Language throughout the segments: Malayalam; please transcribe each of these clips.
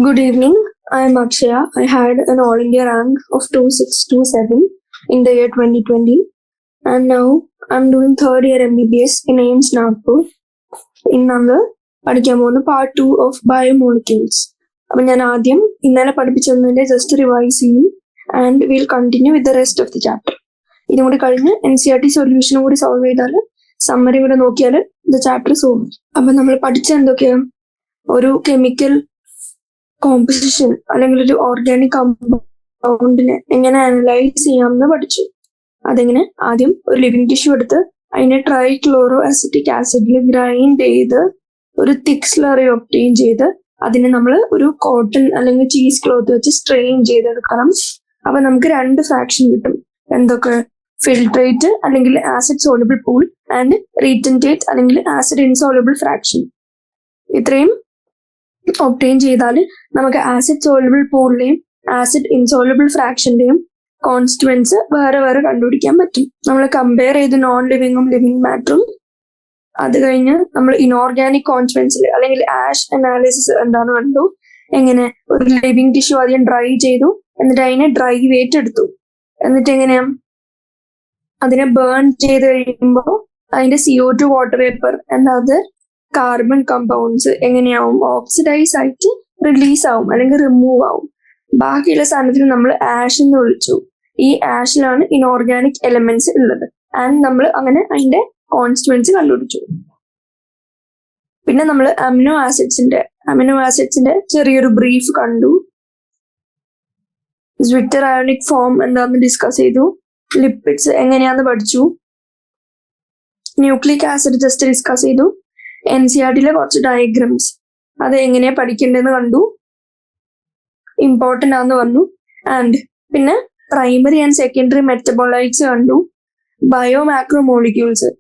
Good evening. I am Akshaya. I had an All India rank of 2627 in the year 2020, and now I'm doing third year MBBS in AIMS Nagpur. ഇന്ന് പഠിക്കാൻ പോകുന്ന പാർട്ട് 2 ഓഫ് ബയോമോളിക്യൂൾസ്. അപ്പം ഞാൻ ആദ്യം ഇന്നലെ പഠിപ്പിച്ചതിന്റെ ജസ്റ്റ് റിവൈസ് ചെയ്യും and will continue with the rest of the chapter. ഇതും കൂടി കഴിഞ്ഞ് NCERT സൊല്യൂഷനും കൂടി സോൾവ് ചെയ്താൽ സമ്മറി കൂടെ നോക്കിയാൽ ദ ചാപ്റ്റർ സോൾവ്. അപ്പം നമ്മൾ പഠിച്ച എന്തൊക്കെയാണ്, ഒരു കെമിക്കൽ കോമ്പോസിഷൻ അല്ലെങ്കിൽ ഒരു ഓർഗാനിക് കമ്പൗണ്ടിനെ എങ്ങനെ അനലൈസ് ചെയ്യാമെന്ന് പഠിച്ചു. അതെങ്ങനെ, ആദ്യം ഒരു ലിവിങ് ടിഷ്യൂ എടുത്ത് അതിനെ ട്രൈക്ലോറോ അസിറ്റിക് ആസിഡിൽ ഗ്രൈൻഡ് ചെയ്ത് ഒരു തിക് സ്ലറി ഒബ്റ്റെയിൻ ചെയ്ത് അതിനെ നമ്മൾ ഒരു കോട്ടൺ അല്ലെങ്കിൽ ചീസ് ക്ലോത്ത് വെച്ച് സ്ട്രെയിൻ ചെയ്തെടുക്കണം. അപ്പൊ നമുക്ക് രണ്ട് ഫ്രാക്ഷൻ കിട്ടും. എന്തൊക്കെ? ഫിൽട്രേറ്റ് അല്ലെങ്കിൽ acid soluble pool and retentate അല്ലെങ്കിൽ ആസിഡ് ഇൻസോലബിൾ ഫ്രാക്ഷൻ. ഇത്രയും ഒബ്റ്റെയിൻ ചെയ്താൽ നമുക്ക് ആസിഡ് സോലബിൾ പൂളിന്റെയും ആസിഡ് ഇൻസോലബിൾ ഫ്രാക്ഷന്റെയും കോൺസ്റ്റുവൻസ് വേറെ വേറെ കണ്ടുപിടിക്കാൻ പറ്റും. നമ്മൾ കമ്പയർ ചെയ്ത് നോൺ ലിവിങ്ങും ലിവിങ് മാറ്ററും. അത് കഴിഞ്ഞ് നമ്മൾ ഇനോർഗാനിക് കോൺസ്റ്റുവൻസിൽ അല്ലെങ്കിൽ ആഷ് അനാലിസിസ് എന്താന്ന് കണ്ടു. എങ്ങനെ ഒരു ലിവിങ് ടിഷ്യൂ ആദ്യം ഡ്രൈ ചെയ്തു, എന്നിട്ട് അതിനെ ഡ്രൈ വെയിറ്റ് എടുത്തു, എന്നിട്ട് എങ്ങനെയാ അതിനെ ബേൺ ചെയ്ത് കഴിയുമ്പോൾ അതിന്റെ CO2 വാട്ടർ വേപ്പർ എന്നത് കാർബൺ കമ്പൗണ്ട്സ് എങ്ങനെയാവും, ഓക്സിഡൈസ് ആയിട്ട് റിലീസ് ആവും അല്ലെങ്കിൽ റിമൂവ് ആവും. ബാക്കിയുള്ള സാധനത്തിന് നമ്മൾ ആഷ് എന്ന് വിളിച്ചു. ഈ ആഷിലാണ് ഇനോർഗാനിക് എലമെന്റ്സ് ഉള്ളത്. ആൻഡ് നമ്മൾ അങ്ങനെ അതിന്റെ കോൺസ്റ്റുവൻസ് കണ്ടുപിടിച്ചു. പിന്നെ നമ്മൾ അമിനോ ആസിഡ്സിന്റെ ചെറിയൊരു ബ്രീഫ് കണ്ടു. സ്വിറ്റർ അയോണിക് ഫോം എന്താന്ന് ഡിസ്കസ് ചെയ്തു. ലിപ്പിഡ്സ് എങ്ങനെയാന്ന് പഠിച്ചു. ന്യൂക്ലിക് ആസിഡ് ജസ്റ്റ് ഡിസ്കസ് ചെയ്തു. NCERT-ലെ കുറച്ച് ഡയഗ്രംസ് അത് എങ്ങനെയാ പഠിക്കേണ്ടതെന്ന് കണ്ടു, ഇമ്പോർട്ടൻ്റ് ആണെന്ന് പറഞ്ഞു. ആൻഡ് പിന്നെ പ്രൈമറി ആൻഡ് സെക്കൻഡറി മെറ്റബോളൈറ്റ്സ് കണ്ടു. ബയോ മാക്രോ മോളിക്യൂൾസ്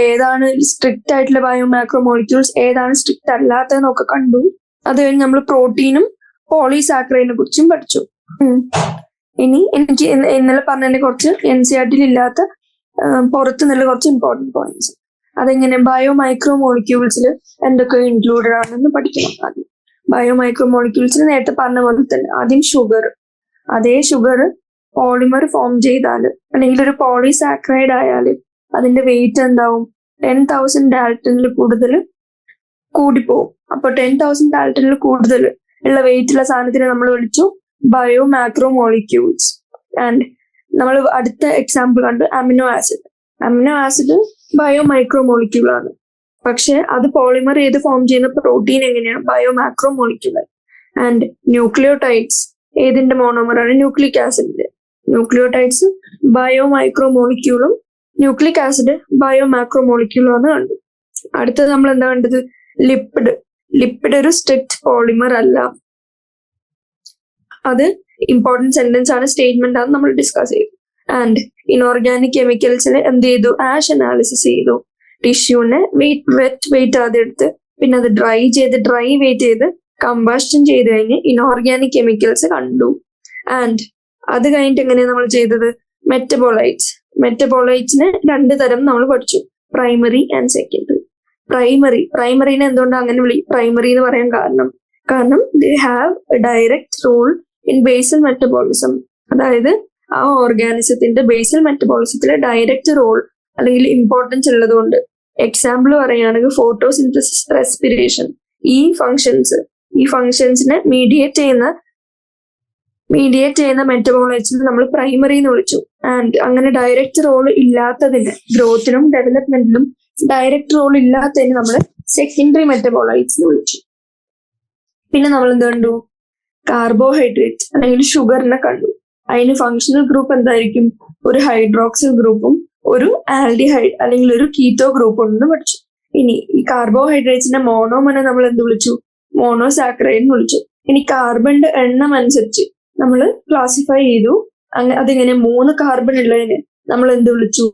ഏതാണ് സ്ട്രിക്റ്റ് ആയിട്ടുള്ള ബയോ മാക്രോ മോളിക്യൂൾസ്, ഏതാണ് സ്ട്രിക്റ്റ് അല്ലാത്തതെന്നൊക്കെ കണ്ടു. അത് കഴിഞ്ഞ് നമ്മൾ പ്രോട്ടീനും പോളിസാക്കറൈഡിനെ കുറിച്ചും പഠിച്ചു. ഇനി എനിക്ക് ഇന്നലെ പറഞ്ഞതിന്റെ കുറച്ച് NCERT-ൽ ഇല്ലാത്ത പുറത്ത് നിന്നുള്ള കുറച്ച് ഇമ്പോർട്ടൻറ്റ് പോയിന്റ്സ്. അതെങ്ങനെ ബയോ മൈക്രോ മോളിക്യൂൾസിൽ എന്തൊക്കെ ഇൻക്ലൂഡഡ് ആണെന്ന് പഠിക്കണം. ആദ്യം ബയോ മൈക്രോ മോളിക്യൂൾസിൽ നേരത്തെ പറഞ്ഞ പോലെ തന്നെ ആദ്യം ഷുഗർ. അതേ ഷുഗർ പോളിമർ ഫോം ചെയ്താൽ അല്ലെങ്കിൽ ഒരു പോളിസാക്രൈഡ് ആയാൽ അതിന്റെ വെയിറ്റ് എന്താവും? 10,000 ഡാൽട്ടണിൽ കൂടുതൽ കൂടിപ്പോവും. അപ്പൊ 10,000 ഡാൽട്ടണിൽ കൂടുതൽ ഉള്ള വെയിറ്റ് ഉള്ള സാധനത്തിനെ നമ്മൾ വിളിച്ചു ബയോ മാക്രോ മോളിക്യൂൾസ്. ആൻഡ് നമ്മൾ അടുത്ത എക്സാമ്പിൾ കണ്ട് amino acid bio micro molecule ആണ്. പക്ഷെ അത് പോളിമർ ചെയ്ത് ഫോം ചെയ്യുന്ന പ്രോട്ടീൻ എങ്ങനെയാണ്? Bio macro molecule. And nucleotides ഏതിന്റെ മോണോമർ ആണ്? ന്യൂക്ലിക് ആസിഡിന്റെ. ന്യൂക്ലിയോടൈഡ്സ് ബയോ മൈക്രോ മോളിക്യൂളും ന്യൂക്ലിക് ആസിഡ് ബയോ മാക്രോ മോളിക്യൂളും ആണ് കണ്ടു. അടുത്തത് നമ്മൾ എന്താ കണ്ടത്? ലിപ്പിഡ് ഒരു സ്ട്രിക്റ്റ് പോളിമർ അല്ല. അത് ഇമ്പോർട്ടൻറ്റ് സെന്റൻസ് ആണ്, സ്റ്റേറ്റ്മെന്റ് ആണ്, നമ്മൾ ഡിസ്കസ് ചെയ്തു. ആൻഡ് ഇനോർഗാനിക് കെമിക്കൽസിന് എന്ത് ചെയ്തു? ആഷ് അനാലിസിസ് ചെയ്തു. ടിഷ്യൂനെ വെറ്റ് വെയിറ്റ് ആദ്യം എടുത്ത് പിന്നെ അത് ഡ്രൈ വെയിറ്റ് ചെയ്ത് കമ്പഷൻ ചെയ്ത് കഴിഞ്ഞ് ഇനോർഗാനിക് കെമിക്കൽസ് കണ്ടു. ആൻഡ് അത് കഴിഞ്ഞിട്ട് എങ്ങനെയാണ് നമ്മൾ ചെയ്തത്? മെറ്റബോളൈറ്റ്സിന് രണ്ട് തരം നമ്മൾ പഠിച്ചു, പ്രൈമറി ആൻഡ് സെക്കൻഡറി. പ്രൈമറിനെ എന്തുകൊണ്ടാണ് അങ്ങനെ പ്രൈമറി എന്ന് പറയാൻ കാരണം they have a direct role in basal metabolism. അതായത് ആ ഓർഗാനിസത്തിന്റെ ബേസൽ മെറ്റബോളിസത്തിലെ ഡയറക്റ്റ് റോൾ അല്ലെങ്കിൽ ഇമ്പോർട്ടൻസ് ഉള്ളതുകൊണ്ട്. എക്സാമ്പിൾ പറയുകയാണെങ്കിൽ ഫോട്ടോസിന്തസിസ്, റെസ്പിറേഷൻ, ഈ ഫങ്ഷൻസിനെ മീഡിയേറ്റ് ചെയ്യുന്ന മെറ്റബോളൈറ്റ്സിനെ നമ്മൾ പ്രൈമറി എന്ന് വിളിച്ചു. ആൻഡ് അങ്ങനെ ഡയറക്റ്റ് റോൾ ഇല്ലാത്തതിന്, ഗ്രോത്തിനും ഡെവലപ്മെന്റിലും ഡയറക്റ്റ് റോൾ ഇല്ലാത്തതിന് നമ്മൾ സെക്കൻഡറി മെറ്റബോളൈറ്റ്സ് എന്ന് വിളിച്ചു. പിന്നെ നമ്മൾ എന്ത് കണ്ടു? കാർബോഹൈഡ്രേറ്റ് അല്ലെങ്കിൽ ഷുഗറിനെ കണ്ടു. അതിന് ഫങ്ഷണൽ ഗ്രൂപ്പ് എന്തായിരിക്കും? ഒരു ഹൈഡ്രോക്സിൽ ഗ്രൂപ്പും ഒരു ആൽഡിഹൈഡ് അല്ലെങ്കിൽ ഒരു കീറ്റോ ഗ്രൂപ്പും ഉണ്ടെന്ന് പഠിച്ചു. ഇനി ഈ കാർബോഹൈഡ്രേറ്റ്സിന്റെ മോണോമറിനെ നമ്മൾ എന്ത് വിളിച്ചു? മോണോസാക്കറൈഡ് എന്ന് വിളിച്ചു. ഇനി കാർബണിന്റെ എണ്ണം അനുസരിച്ച് നമ്മൾ ക്ലാസിഫൈ ചെയ്തു. അതിങ്ങനെ 3 കാർബൺ ഉള്ളതിന് നമ്മൾ എന്ത് വിളിച്ചു?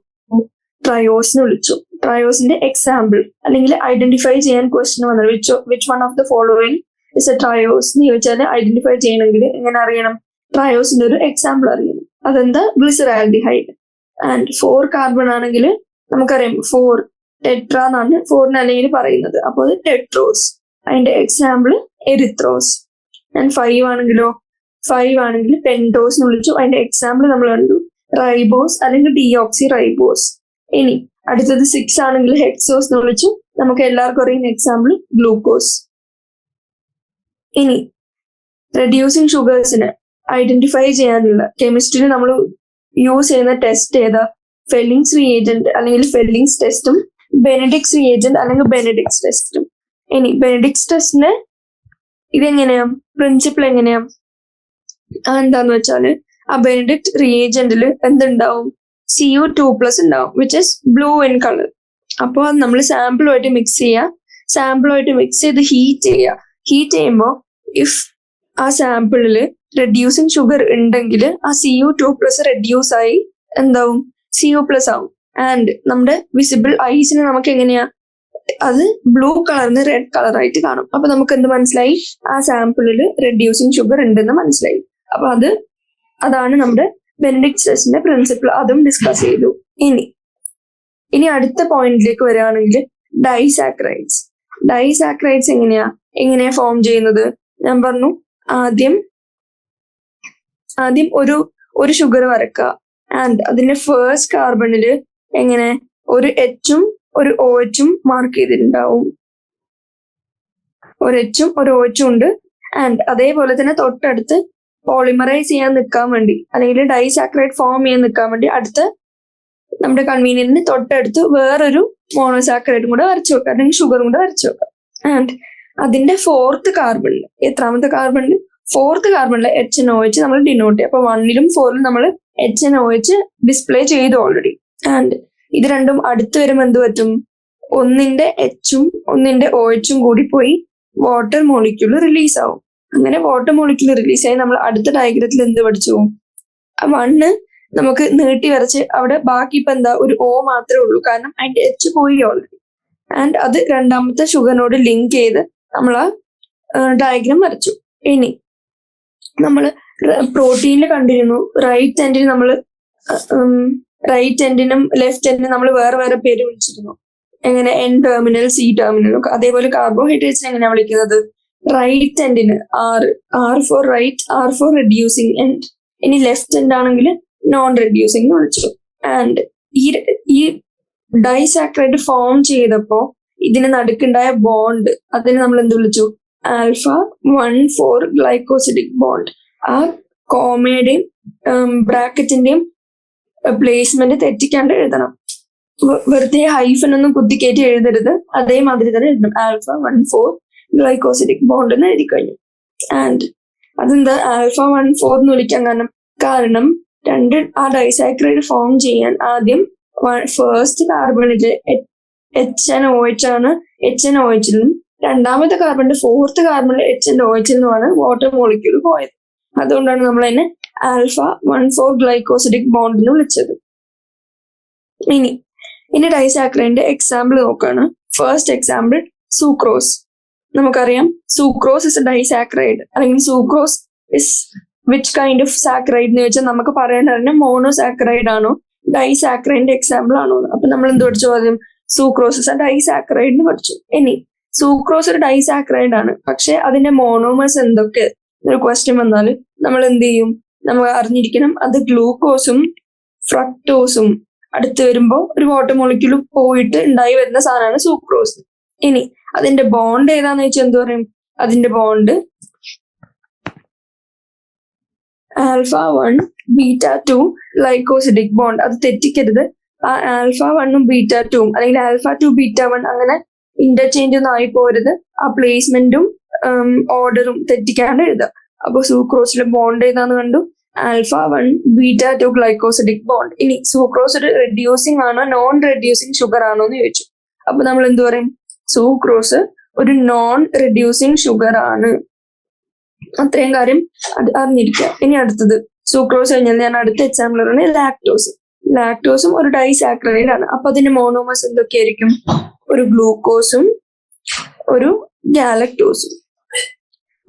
ട്രയോസ് എന്ന് വിളിച്ചു. ട്രയോസിന്റെ എക്സാമ്പിൾ അല്ലെങ്കിൽ ഐഡന്റിഫൈ ചെയ്യാൻ ക്വസ്റ്റ്യൻ വന്നത് which one of the following is A triose എന്ന് ചോദിച്ചാൽ ഐഡന്റിഫൈ ചെയ്യണമെങ്കിൽ എങ്ങനെ അറിയണം? ട്രയോസിന്റെ ഒരു എക്സാമ്പിൾ അറിയണം. അതെന്താ? ഗ്ലിസറാൽഡിഹൈഡ്. ആൻഡ് 4 കാർബൺ ആണെങ്കിൽ നമുക്കറിയാം 4 ടെട്ര എന്നാണ് 4 അല്ലെങ്കിൽ പറയുന്നത്. അപ്പോൾ അത് ടെട്രോസ്. അതിന്റെ എക്സാമ്പിൾ എറിത്രോസ്. ആൻഡ് 5 ആണെങ്കിൽ പെൻറ്റോസ് എന്ന് വിളിച്ചു. അതിന്റെ എക്സാമ്പിൾ നമ്മൾ കണ്ടു, റൈബോസ് അല്ലെങ്കിൽ ഡിയോക്സി റൈബോസ്. ഇനി അടുത്തത് 6 ആണെങ്കിൽ ഹെക്സോസ് എന്ന് വിളിച്ചു. നമുക്ക് എല്ലാവർക്കും അറിയുന്ന എക്സാമ്പിൾ ഗ്ലൂക്കോസ്. ഇനി റെഡ്യൂസിങ് ഷുഗേഴ്സിന് ഐഡന്റിഫൈ ചെയ്യാനുള്ള കെമിസ്ട്രിയിൽ നമ്മൾ യൂസ് ചെയ്യുന്ന ടെസ്റ്റ് ഏതാ? ഫെല്ലിങ്സ് റിയേജന്റ് അല്ലെങ്കിൽ ഫെല്ലിങ്സ് ടെസ്റ്റും ബെനഡിക്സ് റിയേജന്റ് അല്ലെങ്കിൽ ബെനഡിക്സ് ടെസ്റ്റും. ഇനി ബെനഡിക്സ് ടെസ്റ്റിന് ഇതെങ്ങനെയാ, പ്രിൻസിപ്പിൾ എങ്ങനെയാ? എന്താന്ന് വെച്ചാല് ആ ബെനഡിക്ട് റിയേജന്റിൽ എന്തുണ്ടാവും? Cu2+ ഉണ്ടാവും, which is blue in colour. അപ്പോൾ അത് നമ്മൾ സാമ്പിളുമായിട്ട് മിക്സ് ചെയ്യുക. സാമ്പിളുമായിട്ട് മിക്സ് ചെയ്ത് ഹീറ്റ് ചെയ്യുക. ഹീറ്റ് ചെയ്യുമ്പോൾ ഇഫ് ആ സാമ്പിളിൽ റെഡ്യൂസിങ് ഷുഗർ ഉണ്ടെങ്കിൽ ആ Cu2+ റെഡ്യൂസ് ആയി എന്താവും? Cu+ ആവും. ആൻഡ് നമ്മുടെ വിസിബിൾ ഐസിന് നമുക്ക് എങ്ങനെയാ അത് ബ്ലൂ കളറിന് റെഡ് കളറായിട്ട് കാണും. അപ്പൊ നമുക്ക് എന്ത് മനസ്സിലായി? ആ സാമ്പിളിൽ റെഡ്യൂസിങ് ഷുഗർ ഉണ്ടെന്ന് മനസ്സിലായി. അപ്പൊ അതാണ് നമ്മുടെ ബെനഡിക്ട് ടെസ്റ്റിന്റെ പ്രിൻസിപ്പിൾ. അതും ഡിസ്കസ് ചെയ്തു. ഇനി അടുത്ത പോയിന്റിലേക്ക് വരികയാണെങ്കിൽ ഡൈസാക്രൈഡ്സ്. ഡൈസാക്രൈഡ്സ് എങ്ങനെയാ ഫോം ചെയ്യുന്നത്? ഞാൻ പറഞ്ഞു, ആദ്യം ഒരു ഷുഗർ വരക്കുക. ആൻഡ് അതിന്റെ ഫേസ്റ്റ് കാർബണില് ഒരു എച്ചും ഒരു OHും മാർക്ക് ചെയ്തിട്ടുണ്ടാവും. ഒരു എച്ചും ഒരു OHും ഉണ്ട്. ആൻഡ് അതേപോലെ തന്നെ തൊട്ടടുത്ത് പോളിമറൈസ് ചെയ്യാൻ നിൽക്കാൻ വേണ്ടി അല്ലെങ്കിൽ ഡൈസാക്രൈഡ് ഫോം ചെയ്യാൻ നിൽക്കാൻ വേണ്ടി അടുത്ത് നമ്മുടെ കൺവീനിയന്റിന് തൊട്ടടുത്ത് വേറൊരു മോണോസാക്രൈഡും കൂടെ വരച്ചു വെക്കാം, അല്ലെങ്കിൽ ഷുഗറും കൂടെ വരച്ചു വെക്കാം. ആൻഡ് അതിന്റെ ഫോർത്ത് കാർബണിൽ, എത്രാമത്തെ കാർബണിൽ? ഫോർത്ത് കാർബണിലെ HNOH നമ്മൾ ഡിനോട്ട് ചെയ്യും. അപ്പൊ 1ലും 4ലും നമ്മൾ HNOH ഡിസ്പ്ലേ ചെയ്തു ഓൾറെഡി. ആൻഡ് ഇത് രണ്ടും അടുത്ത് വരുമ്പോൾ എന്ത് പറ്റും? ഒന്നിന്റെ Hഉം ഒന്നിന്റെ OHും കൂടി പോയി വാട്ടർ മോളിക്യൂൾ റിലീസ് ആവും. അങ്ങനെ വാട്ടർ മോളിക്യൂൾ റിലീസ് ആയി നമ്മൾ അടുത്ത ഡയഗ്രത്തിൽ എന്ത് പഠിച്ചു? 1 നമുക്ക് നീട്ടി വരച്ച് അവിടെ ബാക്കി ഇപ്പൊ എന്താ? ഒരു O മാത്രമേ ഉള്ളൂ, കാരണം അതിന്റെ H പോയി ഓൾറെഡി. ആൻഡ് അത് രണ്ടാമത്തെ ഷുഗറിനോട് ലിങ്ക് ചെയ്ത് നമ്മൾ ആ ഡയഗ്രാം വരച്ചു. ഇനി നമ്മൾ പ്രോട്ടീനിൽ കണ്ടിരുന്നു റൈറ്റ് എൻഡിന് നമ്മൾ റൈറ്റ് എൻഡിനും ലെഫ്റ്റ് എൻഡിനും നമ്മൾ വേറെ വേറെ പേര് വിളിച്ചിരുന്നു. N ടെർമിനൽ, C ടെർമിനൽ ഒക്കെ. അതേപോലെ കാർബോഹൈഡ്രേറ്റ്സിനെ എങ്ങനെയാ വിളിക്കുന്നത്? റൈറ്റ് എൻഡിന് R for right, R for reducing end. ഇനി ലെഫ്റ്റ് എൻഡ് ആണെങ്കിൽ നോൺ റെഡ്യൂസിങ് എന്ന് വിളിച്ചു. ആൻഡ് ഈ ഡൈസാക്രൈഡ് ഫോം ചെയ്തപ്പോ ഇതിന് നടുക്കുണ്ടായ ബോണ്ട്, അതിന് നമ്മൾ എന്ത് വിളിച്ചു? α1,4 ഗ്ലൈക്കോസിഡിക് ബോണ്ട്. ആ കോമയുടെയും ബ്രാക്കറ്റിന്റെയും പ്ലേസ്മെന്റ് തെറ്റിക്കാണ്ട് എഴുതണം. വെറുതെ ഹൈഫൻ ഒന്നും കുത്തിക്കയറ്റി എഴുതരുത്. അതേമാതിരി തന്നെ എഴുതണം. α1,4 ഗ്ലൈക്കോസിഡിക് ബോണ്ട് എന്ന് എഴുതി കഴിഞ്ഞു. ആൻഡ് അതെന്താ α1,4 എന്ന് വിളിക്കാൻ കാരണം ആ ഡൈസാക്രൈഡ് ഫോം ചെയ്യാൻ ആദ്യം ഫസ്റ്റ് കാർബണില് HNOH ആണ്, HNOHലും രണ്ടാമത്തെ കാർബണിന്റെ ഫോർത്ത് കാർബണിൽ HNOHലുമാണ് വാട്ടർ മോളിക്യൂൾ പോയത്. അതുകൊണ്ടാണ് നമ്മൾ അതിനെ α1,4 ഗ്ലൈക്കോസിഡിക് ബോണ്ട് എന്ന് വിളിച്ചത്. ഇനി ഡൈസാക്രൈഡിന്റെ എക്സാമ്പിൾ നോക്കാണ്. First example sucrose. നമുക്കറിയാം സൂക്രോസ് ഇസ് എ ഡൈസാക്രൈഡ്, അല്ലെങ്കിൽ sucrose is which kind of saccharide എന്ന് വെച്ചാൽ നമുക്ക് പറയേണ്ടത് മോണോസാക്രൈഡ് ആണോ ഡൈസാക്രൈഡിന്റെ എക്സാമ്പിൾ ആണോ. അപ്പൊ നമ്മൾ എന്ത് പഠിച്ചു? ആദ്യം സൂക്രോസ് ഇസ് എ ഡൈസാക്രൈഡ് എന്ന് പഠിച്ചു. ഇനി സൂക്രോസ് ഒരു ഡൈസാക്രൈഡ് ആണ്, പക്ഷെ അതിന്റെ മോണോമേഴ്സ് എന്തൊക്കെ ഒരു ക്വസ്റ്റ്യൻ വന്നാൽ നമ്മൾ എന്ത് ചെയ്യും? നമ്മൾ അറിഞ്ഞിരിക്കണം അത് ഗ്ലൂക്കോസും ഫ്രക്ടോസും അടുത്ത് വരുമ്പോൾ ഒരു വാട്ടർ മോളിക്യൂൾ പോയിട്ട് ഉണ്ടായി വരുന്ന സാധനമാണ് സൂക്രോസ്. ഇനി അതിന്റെ ബോണ്ട് ഏതാന്ന് വെച്ചാൽ എന്ത് പറയും? അതിന്റെ ബോണ്ട് α1 β2 ഗ്ലൈക്കോസിഡിക് ബോണ്ട്. അത് തെറ്റിക്കരുത്. ആ α1ഉം β2ഉം അല്ലെങ്കിൽ α2 β1 അങ്ങനെ ഇന്റർചേഞ്ച് ഒന്നും ആയി പോരുത്. ആ പ്ലേസ്മെന്റും ഓർഡറും തെറ്റിക്കാണ്ട് എഴുതുക. അപ്പൊ സൂക്രോസിലെ ബോണ്ട് ഏതാന്ന് കണ്ടു? α1 β2 ഗ്ലൈക്കോസിഡിക് ബോണ്ട്. ഇനി സൂക്രോസ് ഒരു റെഡ്യൂസിങ് ആണോ നോൺ റെഡ്യൂസിങ് ഷുഗർ ആണോ എന്ന് ചോദിച്ചു. അപ്പൊ നമ്മൾ എന്ത് പറയും? സൂക്രോസ് ഒരു നോൺ റെഡ്യൂസിങ് ഷുഗർ ആണ്. അത്രയും കാര്യം അറിഞ്ഞിരിക്കുക. ഇനി അടുത്തത് സൂക്രോസ് കഴിഞ്ഞാൽ ഞാൻ അടുത്ത എക്സാമ്പിൾ ആണ് ലാക്ടോസ്. ലാക്ടോസും ഒരു ഡൈസാക്രൈഡ് ആണ്. അപ്പൊ അതിന്റെ മോണോമേഴ്സ് എന്തൊക്കെയായിരിക്കും? ഒരു ഗ്ലൂക്കോസും ഒരു ഗാലക്ടോസും.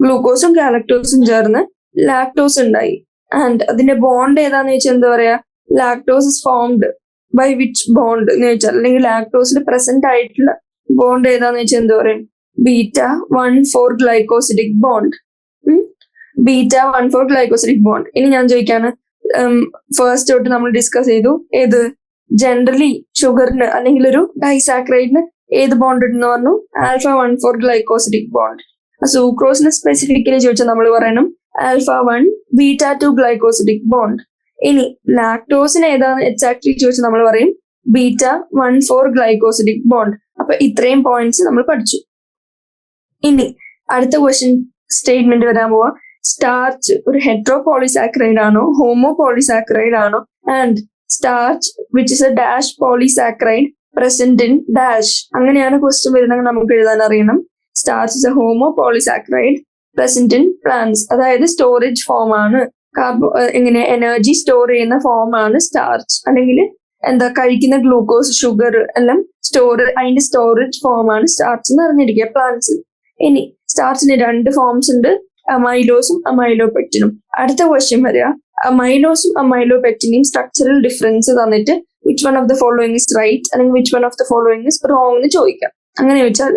ഗ്ലൂക്കോസും ഗാലക്ടോസും ചേർന്ന് ലാക്ടോസ് ഉണ്ടായി. ആൻഡ് അതിന്റെ ബോണ്ട് ഏതാന്ന് വെച്ചാൽ എന്താ പറയാ? Lactose is formed by which bond എന്ന് വെച്ചാൽ, അല്ലെങ്കിൽ ലാക്ടോസിൽ പ്രസന്റ് ആയിട്ടുള്ള ബോണ്ട് ഏതാന്ന് വെച്ചാൽ എന്താ പറയും? β1,4-glycosidic bond. β1,4-glycosidic bond. ഇനി ഞാൻ ചോദിക്കാണ്, ഫസ്റ്റ് തൊട്ട് നമ്മൾ ഡിസ്കസ് ചെയ്തു ഏത് ജനറലി ഷുഗറിന് അല്ലെങ്കിൽ ഒരു ഡൈസാക്രൈഡിന് ഏത് ബോണ്ട് ഉണ്ടെന്ന് പറഞ്ഞു, α1,4-glycosidic ബോണ്ട്. സൂക്രോസിന് സ്പെസിഫിക്കലി ചോദിച്ചാൽ നമ്മൾ പറയണം α1β2-glycosidic ബോണ്ട്. ഇനി ലാക്ടോസിന് ഏതാണ് എക്സാക്ട്ലി ചോദിച്ചാൽ നമ്മൾ പറയും β1,4-glycosidic ബോണ്ട്. അപ്പൊ ഇത്രയും പോയിന്റ്സ് നമ്മൾ പഠിച്ചു. ഇനി അടുത്ത ക്വസ്റ്റ്യൻ സ്റ്റേറ്റ്മെന്റ് വരാൻ പോവാ. സ്റ്റാർച്ച് ഒരു ഹെട്രോപോളിസാക്രൈഡ് ആണോ ഹോമോപോളിസാക്രൈഡ് ആണോ, and starch which is a dash polysaccharide present in dash. അങ്ങനെയാണ് ക്വസ്റ്റ്യൻ വരുന്നത്, നമുക്ക് എഴുതാൻ അറിയണം. Starch is a homopolysaccharide present in plants, അതായത് സ്റ്റോറേജ് ഫോം ആണ്, എങ്ങനെ എനർജി സ്റ്റോർ ചെയ്യുന്ന ഫോം ആണ് സ്റ്റാർച്ച്, അല്ലെങ്കിൽ എന്താ കഴിക്കുന്ന ഗ്ലൂക്കോസ് ഷുഗർ എല്ലാം അതിന്റെ സ്റ്റോറേജ് ഫോം ആണ് സ്റ്റാർച്ച് എന്ന് അറിഞ്ഞിരിക്കുക പ്ലാന്റ്സിൽ. ഇനി സ്റ്റാർച്ചിന് രണ്ട് ഫോംസ് ഉണ്ട്, അമൈലോസും അമൈലോപെക്റ്റിനും. അടുത്ത ക്വസ്റ്റ്യൻ വരിക, അമൈലോസും അമൈലോപെക്റ്റിനെയും സ്ട്രക്ചറൽ ഡിഫറൻസ് തന്നിട്ട് which one of the following is right അല്ലെങ്കിൽ which one of the following is wrong എന്ന് ചോദിക്കാം. അങ്ങനെ ചോദിച്ചാൽ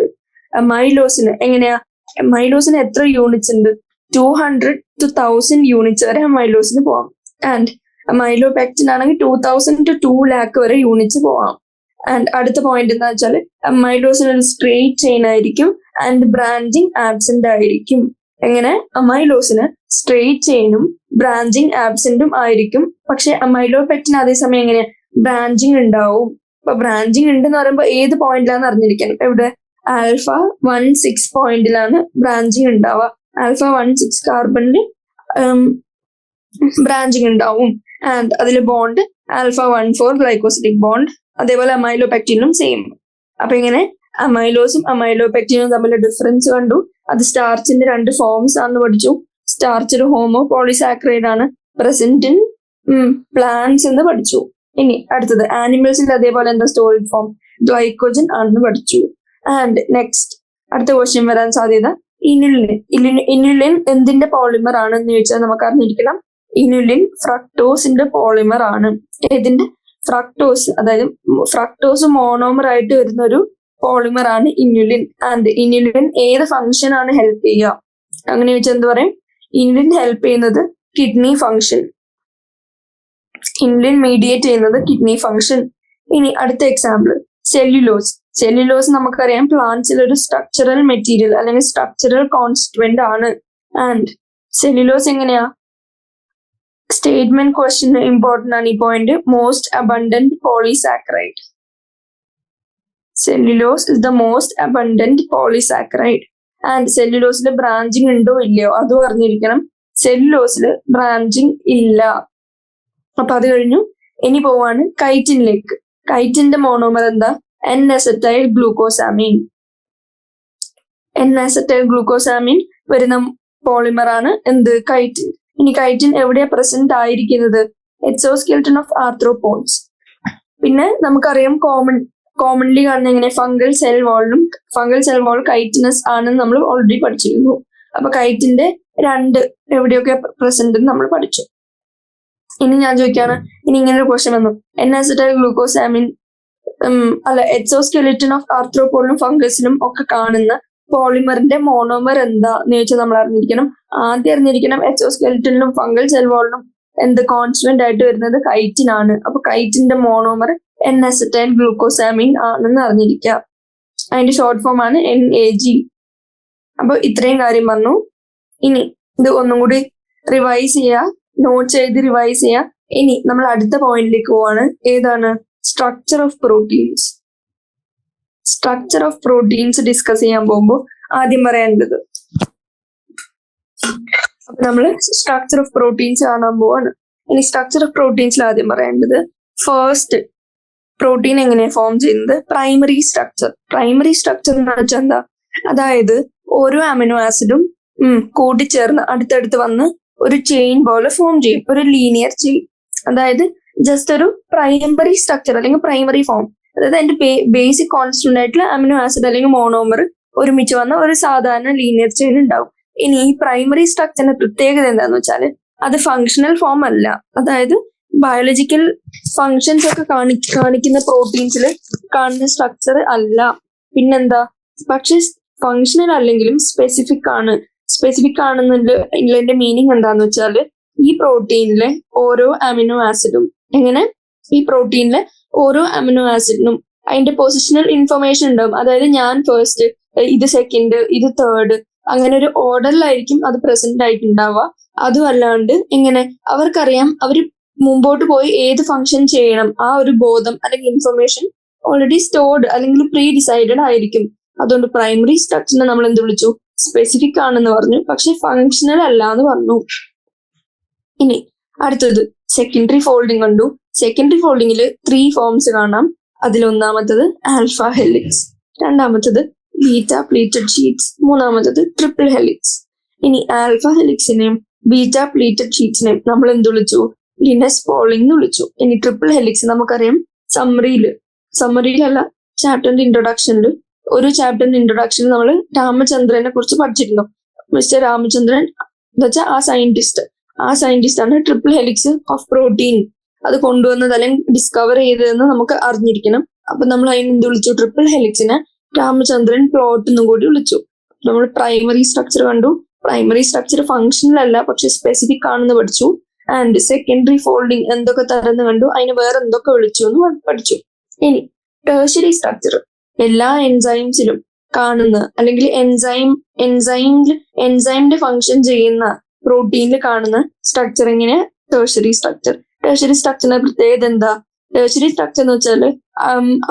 അമൈലോസിന് എങ്ങനെയാ, അമൈലോസിന് എത്ര യൂണിറ്റ്സ് ഉണ്ട്, 200 to 1000 യൂണിറ്റ്സ് വരെ അമൈലോസിന് പോവാം. ആൻഡ് അമൈലോപെക്റ്റിൻ ആണെങ്കിൽ 2000 to 2 lakh വരെ യൂണിറ്റ്സ് പോവാം. ആൻഡ് അടുത്ത പോയിന്റ് എന്താ വെച്ചാൽ അമൈലോസിന് ഒരു സ്ട്രേറ്റ് ചെയിൻ ആയിരിക്കും ആൻഡ് ബ്രാഞ്ചിങ് ആബ്സെന്റ് ആയിരിക്കും. എങ്ങനെ, അമൈലോസിന് സ്ട്രേറ്റ് ചെയിനും ബ്രാഞ്ചിങ് ആബ്സെന്റും ആയിരിക്കും. പക്ഷെ അമൈലോപെക്റ്റിന് അതേസമയം എങ്ങനെ ബ്രാഞ്ചിങ് ഉണ്ടാവും. അപ്പൊ ബ്രാഞ്ചിങ് ഉണ്ടെന്ന് പറയുമ്പോൾ ഏത് പോയിന്റിലാന്ന് അറിഞ്ഞിരിക്കണം. എവിടെ, α16 പോയിന്റിലാണ് ബ്രാഞ്ചിങ് ഉണ്ടാവുക. α16 കാർബണില് ബ്രാഞ്ചിങ് ഉണ്ടാവും. ആൻഡ് അതിൽ ബോണ്ട് α1,4-glycosidic ബോണ്ട്. അതേപോലെ അമൈലോപെക്റ്റിനും സെയിം. അപ്പൊ ഇങ്ങനെ അമൈലോസും അമൈലോപെക്റ്റിനും തമ്മിലുള്ള ഡിഫറൻസ് കണ്ടു. അത് സ്റ്റാർച്ചിന്റെ രണ്ട് ഫോംസ് ആണെന്ന് പഠിച്ചു. സ്റ്റാർച്ച് ഒരു ഹോമോപോളിസാക്രൈഡ് ആണ്, പ്രസന്റ് ഇൻ പ്ലാന്റ്സ് എന്ന് പഠിച്ചു. ഇനി അടുത്തത് ആനിമൽസിന്റെ അതേപോലെ എന്താ സ്റ്റോറേജ് ഫോം, ഗ്ലൈക്കോജൻ ആണെന്ന് പഠിച്ചു. ആൻഡ് നെക്സ്റ്റ് അടുത്ത ക്വസ്റ്റ്യൻ വരാൻ സാധ്യത ഇനുലിൻ എന്തിന്റെ പോളിമർ ആണെന്ന് ചോദിച്ചാൽ നമുക്ക് അറിഞ്ഞിരിക്കണം. ഇനുലിൻ ഫ്രക്ടോസിന്റെ പോളിമർ ആണ്. ഇതിന്റെ ഫ്രക്ടോസ്, അതായത് ഫ്രക്ടോസ് മോണോമർ ആയിട്ട് വരുന്ന ഒരു പോളിമർ ആണ് ഇനുലിൻ. ആൻഡ് ഇനുലിൻ ഏത് ഫംഗ്ഷൻ ആണ് ഹെൽപ്പ് ചെയ്യുക അങ്ങനെ ചോദിച്ചാൽ എന്ത് പറയും, ഇനുലിൻ ഹെൽപ്പ് ചെയ്യുന്നത് കിഡ്നി ഫംഗ്ഷൻ, ഇനുലിൻ മീഡിയേറ്റ് ചെയ്യുന്നത് കിഡ്നി ഫംഗ്ഷൻ. ഇനി അടുത്ത എക്സാമ്പിൾ സെല്ലുലോസ്. സെല്ലുലോസ് നമുക്കറിയാം പ്ലാന്റ്സിൽ ഒരു സ്ട്രക്ചറൽ മെറ്റീരിയൽ അല്ലെങ്കിൽ സ്ട്രക്ചറൽ കോൺസ്റ്റിറ്റ്വന്റ് ആണ്. ആൻഡ് സെല്ലുലോസ് എങ്ങനെയാ, സ്റ്റേറ്റ്മെന്റ് ക്വസ്റ്റ്യൻ ഇമ്പോർട്ടന്റ് ആണ് ഈ point. Most abundant polysaccharide. Cellulose is the most abundant polysaccharide. And സെല്ലുലോസിൽ ബ്രാഞ്ചിങ് ഉണ്ടോ ഇല്ലയോ അതും അറിഞ്ഞിരിക്കണം. സെല്ലുലോസിൽ ബ്രാഞ്ചിങ് ഇല്ല. അപ്പൊ അത് കഴിഞ്ഞു. ഇനി പോവാണ് കൈറ്റിനിലേക്ക്. കൈറ്റിന്റെ മോണോമർ എന്താ, N-acetyl ഗ്ലൂക്കോസാമീൻ. N-acetyl ഗ്ലൂക്കോസാമീൻ വരുന്ന പോളിമർ ആണ് എന്ത്, കൈറ്റിൻ. ഇനി കൈറ്റിൻ എവിടെയാ പ്രസന്റ് ആയിരിക്കുന്നത്, എക്സോസ്കെൽട്ടൺ ഓഫ് ആർത്രോപോഡ്സ്. പിന്നെ നമുക്കറിയാം കോമൺലി കാണുന്ന എങ്ങനെ ഫംഗൽ സെൽ വാൾ കൈറ്റിനസ് ആണെന്ന് നമ്മൾ ഓൾറെഡി പഠിച്ചിരുന്നു. അപ്പൊ കൈറ്റിന്റെ രണ്ട് എവിടെയൊക്കെ പ്രസന്റ് നമ്മൾ പഠിച്ചു. ഇനി ഞാൻ ചോദിക്കാണ്, ഇനി ഇങ്ങനെ ഒരു ക്വസ്റ്റ്യൻ വന്നു, N-acetyl ഗ്ലൂക്കോസാമിൻ എക്സോസ്കെലിറ്റൺ ഓഫ് ആർത്രോപോഡിലും ഫംഗസിലും ഒക്കെ കാണുന്ന പോളിമറിന്റെ മോണോമർ എന്താ എന്ന് ചോദിച്ചാൽ നമ്മൾ അറിഞ്ഞിരിക്കണം. ആദ്യം അറിഞ്ഞിരിക്കണം എക്സോസ്കെലിറ്റണിലും ഫംഗൽ സെൽ വാളിലും എന്ത് കോൺസ്റ്റന്റ് ആയിട്ട് വരുന്നത് കൈറ്റിൻ ആണ്. അപ്പൊ കൈറ്റിന്റെ മോണോമർ N-acetyl ഗ്ലൂക്കോസാമിൻ ആണെന്ന് അറിഞ്ഞിരിക്കുക. അതിന്റെ ഷോർട്ട് ഫോം ആണ് NAG. അപ്പൊ ഇത്രയും കാര്യം പറഞ്ഞു. ഇനി ഇത് ഒന്നും കൂടി റിവൈസ് ചെയ്യുക, നോട്ട്സ് എഴുതി റിവൈസ് ചെയ്യുക. ഇനി നമ്മൾ അടുത്ത പോയിന്റിലേക്ക് പോവാണ്. ഏതാണ്, structure of proteins. Structure of proteins discuss ചെയ്യാൻ പോകുമ്പോൾ ആദ്യം പറയേണ്ടത്, അപ്പൊ നമ്മൾ സ്ട്രക്ചർ ഓഫ് പ്രോട്ടീൻസ് കാണാൻ പോവാണ്. ഇനി സ്ട്രക്ചർ ഓഫ് പ്രോട്ടീൻസിൽ ആദ്യം പറയേണ്ടത്, ഫസ്റ്റ് പ്രോട്ടീൻ എങ്ങനെയാണ് ഫോം ചെയ്യുന്നത്, പ്രൈമറി സ്ട്രക്ചർ. പ്രൈമറി സ്ട്രക്ചർ എന്ന് വെച്ചാൽ എന്താ, അതായത് ഓരോ അമിനോ ആസിഡും കൂട്ടിച്ചേർന്ന് അടുത്തടുത്ത് വന്ന് ഒരു ചെയിൻ പോലെ ഫോം ചെയ്യും, ഒരു ലീനിയർ ചെയിൻ. അതായത് ജസ്റ്റ് ഒരു പ്രൈമറി സ്ട്രക്ചർ അല്ലെങ്കിൽ പ്രൈമറി ഫോം, അതായത് അതിന്റെ ബേസിക് കോൺസ്റ്റന്റ് ആയിട്ടുള്ള അമിനോ ആസിഡ് അല്ലെങ്കിൽ മോണോമർ ഒരുമിച്ച് വന്ന ഒരു സാധാരണ ലീനിയർ ചെയിൻ ഉണ്ടാവും. ഇനി ഈ പ്രൈമറി സ്ട്രക്ചറിന്റെ പ്രത്യേകത എന്താന്ന് വെച്ചാൽ അത് ഫങ്ഷണൽ ഫോം അല്ല, അതായത് ബയോളജിക്കൽ ഫങ്ഷൻസ് ഒക്കെ കാണിക്കുന്ന പ്രോട്ടീൻസിൽ കാണുന്ന സ്ട്രക്ചർ അല്ല. പിന്നെന്താ, പക്ഷെ ഫങ്ഷണൽ അല്ലെങ്കിലും സ്പെസിഫിക് ആണ്. സ്പെസിഫിക് ആണെന്നുള്ളതിന്റെ മീനിങ് എന്താന്ന് വെച്ചാല് ഈ പ്രോട്ടീനിലെ ഓരോ അമിനോ ആസിഡും ഈ പ്രോട്ടീനിലെ ഓരോ അമിനോ ആസിഡിനും അതിന്റെ പൊസിഷണൽ ഇൻഫർമേഷൻ ഉണ്ടാവും. അതായത് ഞാൻ ഫസ്റ്റ്, ഇത് സെക്കൻഡ്, ഇത് തേർഡ്, അങ്ങനെ ഒരു ഓർഡറിലായിരിക്കും അത് പ്രസന്റ് ആയിട്ടുണ്ടാവുക. അതും അല്ലാണ്ട് അവർക്കറിയാം അവർ മുമ്പോട്ട് പോയി ഏത് ഫംഗ്ഷൻ ചെയ്യണം, ആ ഒരു ബോധം അല്ലെങ്കിൽ ഇൻഫർമേഷൻ ഓൾറെഡി സ്റ്റോർഡ് അല്ലെങ്കിൽ പ്രീ ഡിസൈഡഡ് ആയിരിക്കും. അതുകൊണ്ട് പ്രൈമറി സ്ട്രക്ചറിനെ നമ്മൾ എന്ത് വിളിച്ചു? സ്പെസിഫിക് ആണെന്ന് പറഞ്ഞു, പക്ഷെ ഫങ്ഷണൽ അല്ല എന്ന് പറഞ്ഞു. ഇനി അടുത്തത് സെക്കൻഡറി ഫോൾഡിങ് കണ്ടു. സെക്കൻഡറി ഫോൾഡിങ്ങിൽ 3 ഫോംസ് കാണാം. അതിലൊന്നാമത്തത് ആൽഫ ഹെലിക്സ്, രണ്ടാമത്തത് ബീറ്റ പ്ലീറ്റഡ് ഷീറ്റ്സ്, മൂന്നാമത്തത് ട്രിപ്പിൾ ഹെലിക്സ്. ഇനി ആൽഫ ഹെലിക്സിനെയും ബീറ്റ പ്ലീറ്റഡ് ഷീറ്റ്സിനെയും നമ്മൾ എന്ത് വിളിച്ചു? ലിനസ് പോളിംഗ് എന്ന് വിളിച്ചു. ഇനി ട്രിപ്പിൾ ഹെലിക്സ് നമുക്കറിയാം സമ്മറിയിലല്ല, ചാപ്റ്ററിന്റെ ഇൻട്രൊഡക്ഷനിൽ, ഒരു ചാപ്റ്ററിന്റെ ഇൻട്രൊഡക്ഷനിൽ നമ്മൾ രാമചന്ദ്രനെ കുറിച്ച് പഠിച്ചിരുന്നു. മിസ്റ്റർ രാമചന്ദ്രൻ എന്ന് വെച്ചാൽ ആ സയന്റിസ്റ്റ് ആണ് ട്രിപ്പിൾ ഹെലിക്സ് ഓഫ് പ്രോട്ടീൻ അത് കൊണ്ടുവന്നത് അല്ലെങ്കിൽ ഡിസ്കവർ ചെയ്തതെന്ന് നമുക്ക് അറിഞ്ഞിരിക്കണം. അപ്പൊ നമ്മൾ അതിന് എന്ത് വിളിച്ചു? ട്രിപ്പിൾ ഹെലിക്സിനെ രാമചന്ദ്രൻ പ്ലോട്ട് എന്നും കൂടി വിളിച്ചു. നമ്മൾ പ്രൈമറി സ്ട്രക്ചർ കണ്ടു. പ്രൈമറി സ്ട്രക്ചർ ഫങ്ഷണൽ അല്ല, പക്ഷെ സ്പെസിഫിക് ആണെന്ന് പഠിച്ചു. ആൻഡ് സെക്കൻഡറി ഫോൾഡിങ് എന്തൊക്കെ തരന്ന് കണ്ടു, അതിന് വേറെ എന്തൊക്കെ വിളിച്ചു എന്ന് പഠിച്ചു. ഇനി ടേഴ്ഷ്യറി സ്ട്രക്ചർ എല്ലാ എൻസൈംസിലും കാണുന്ന അല്ലെങ്കിൽ എൻസൈമിന്റെ ഫങ്ഷൻ ചെയ്യുന്ന പ്രോട്ടീനിൽ കാണുന്ന സ്ട്രക്ചർ എങ്ങനെ? ടേഴ്ഷ്യറി സ്ട്രക്ചർ. ടേഴ്ഷ്യറി സ്ട്രക്ചറിന്റെ പ്രത്യേകത എന്താ? ടേഴ്ഷ്യറി സ്ട്രക്ചർ എന്ന് വെച്ചാൽ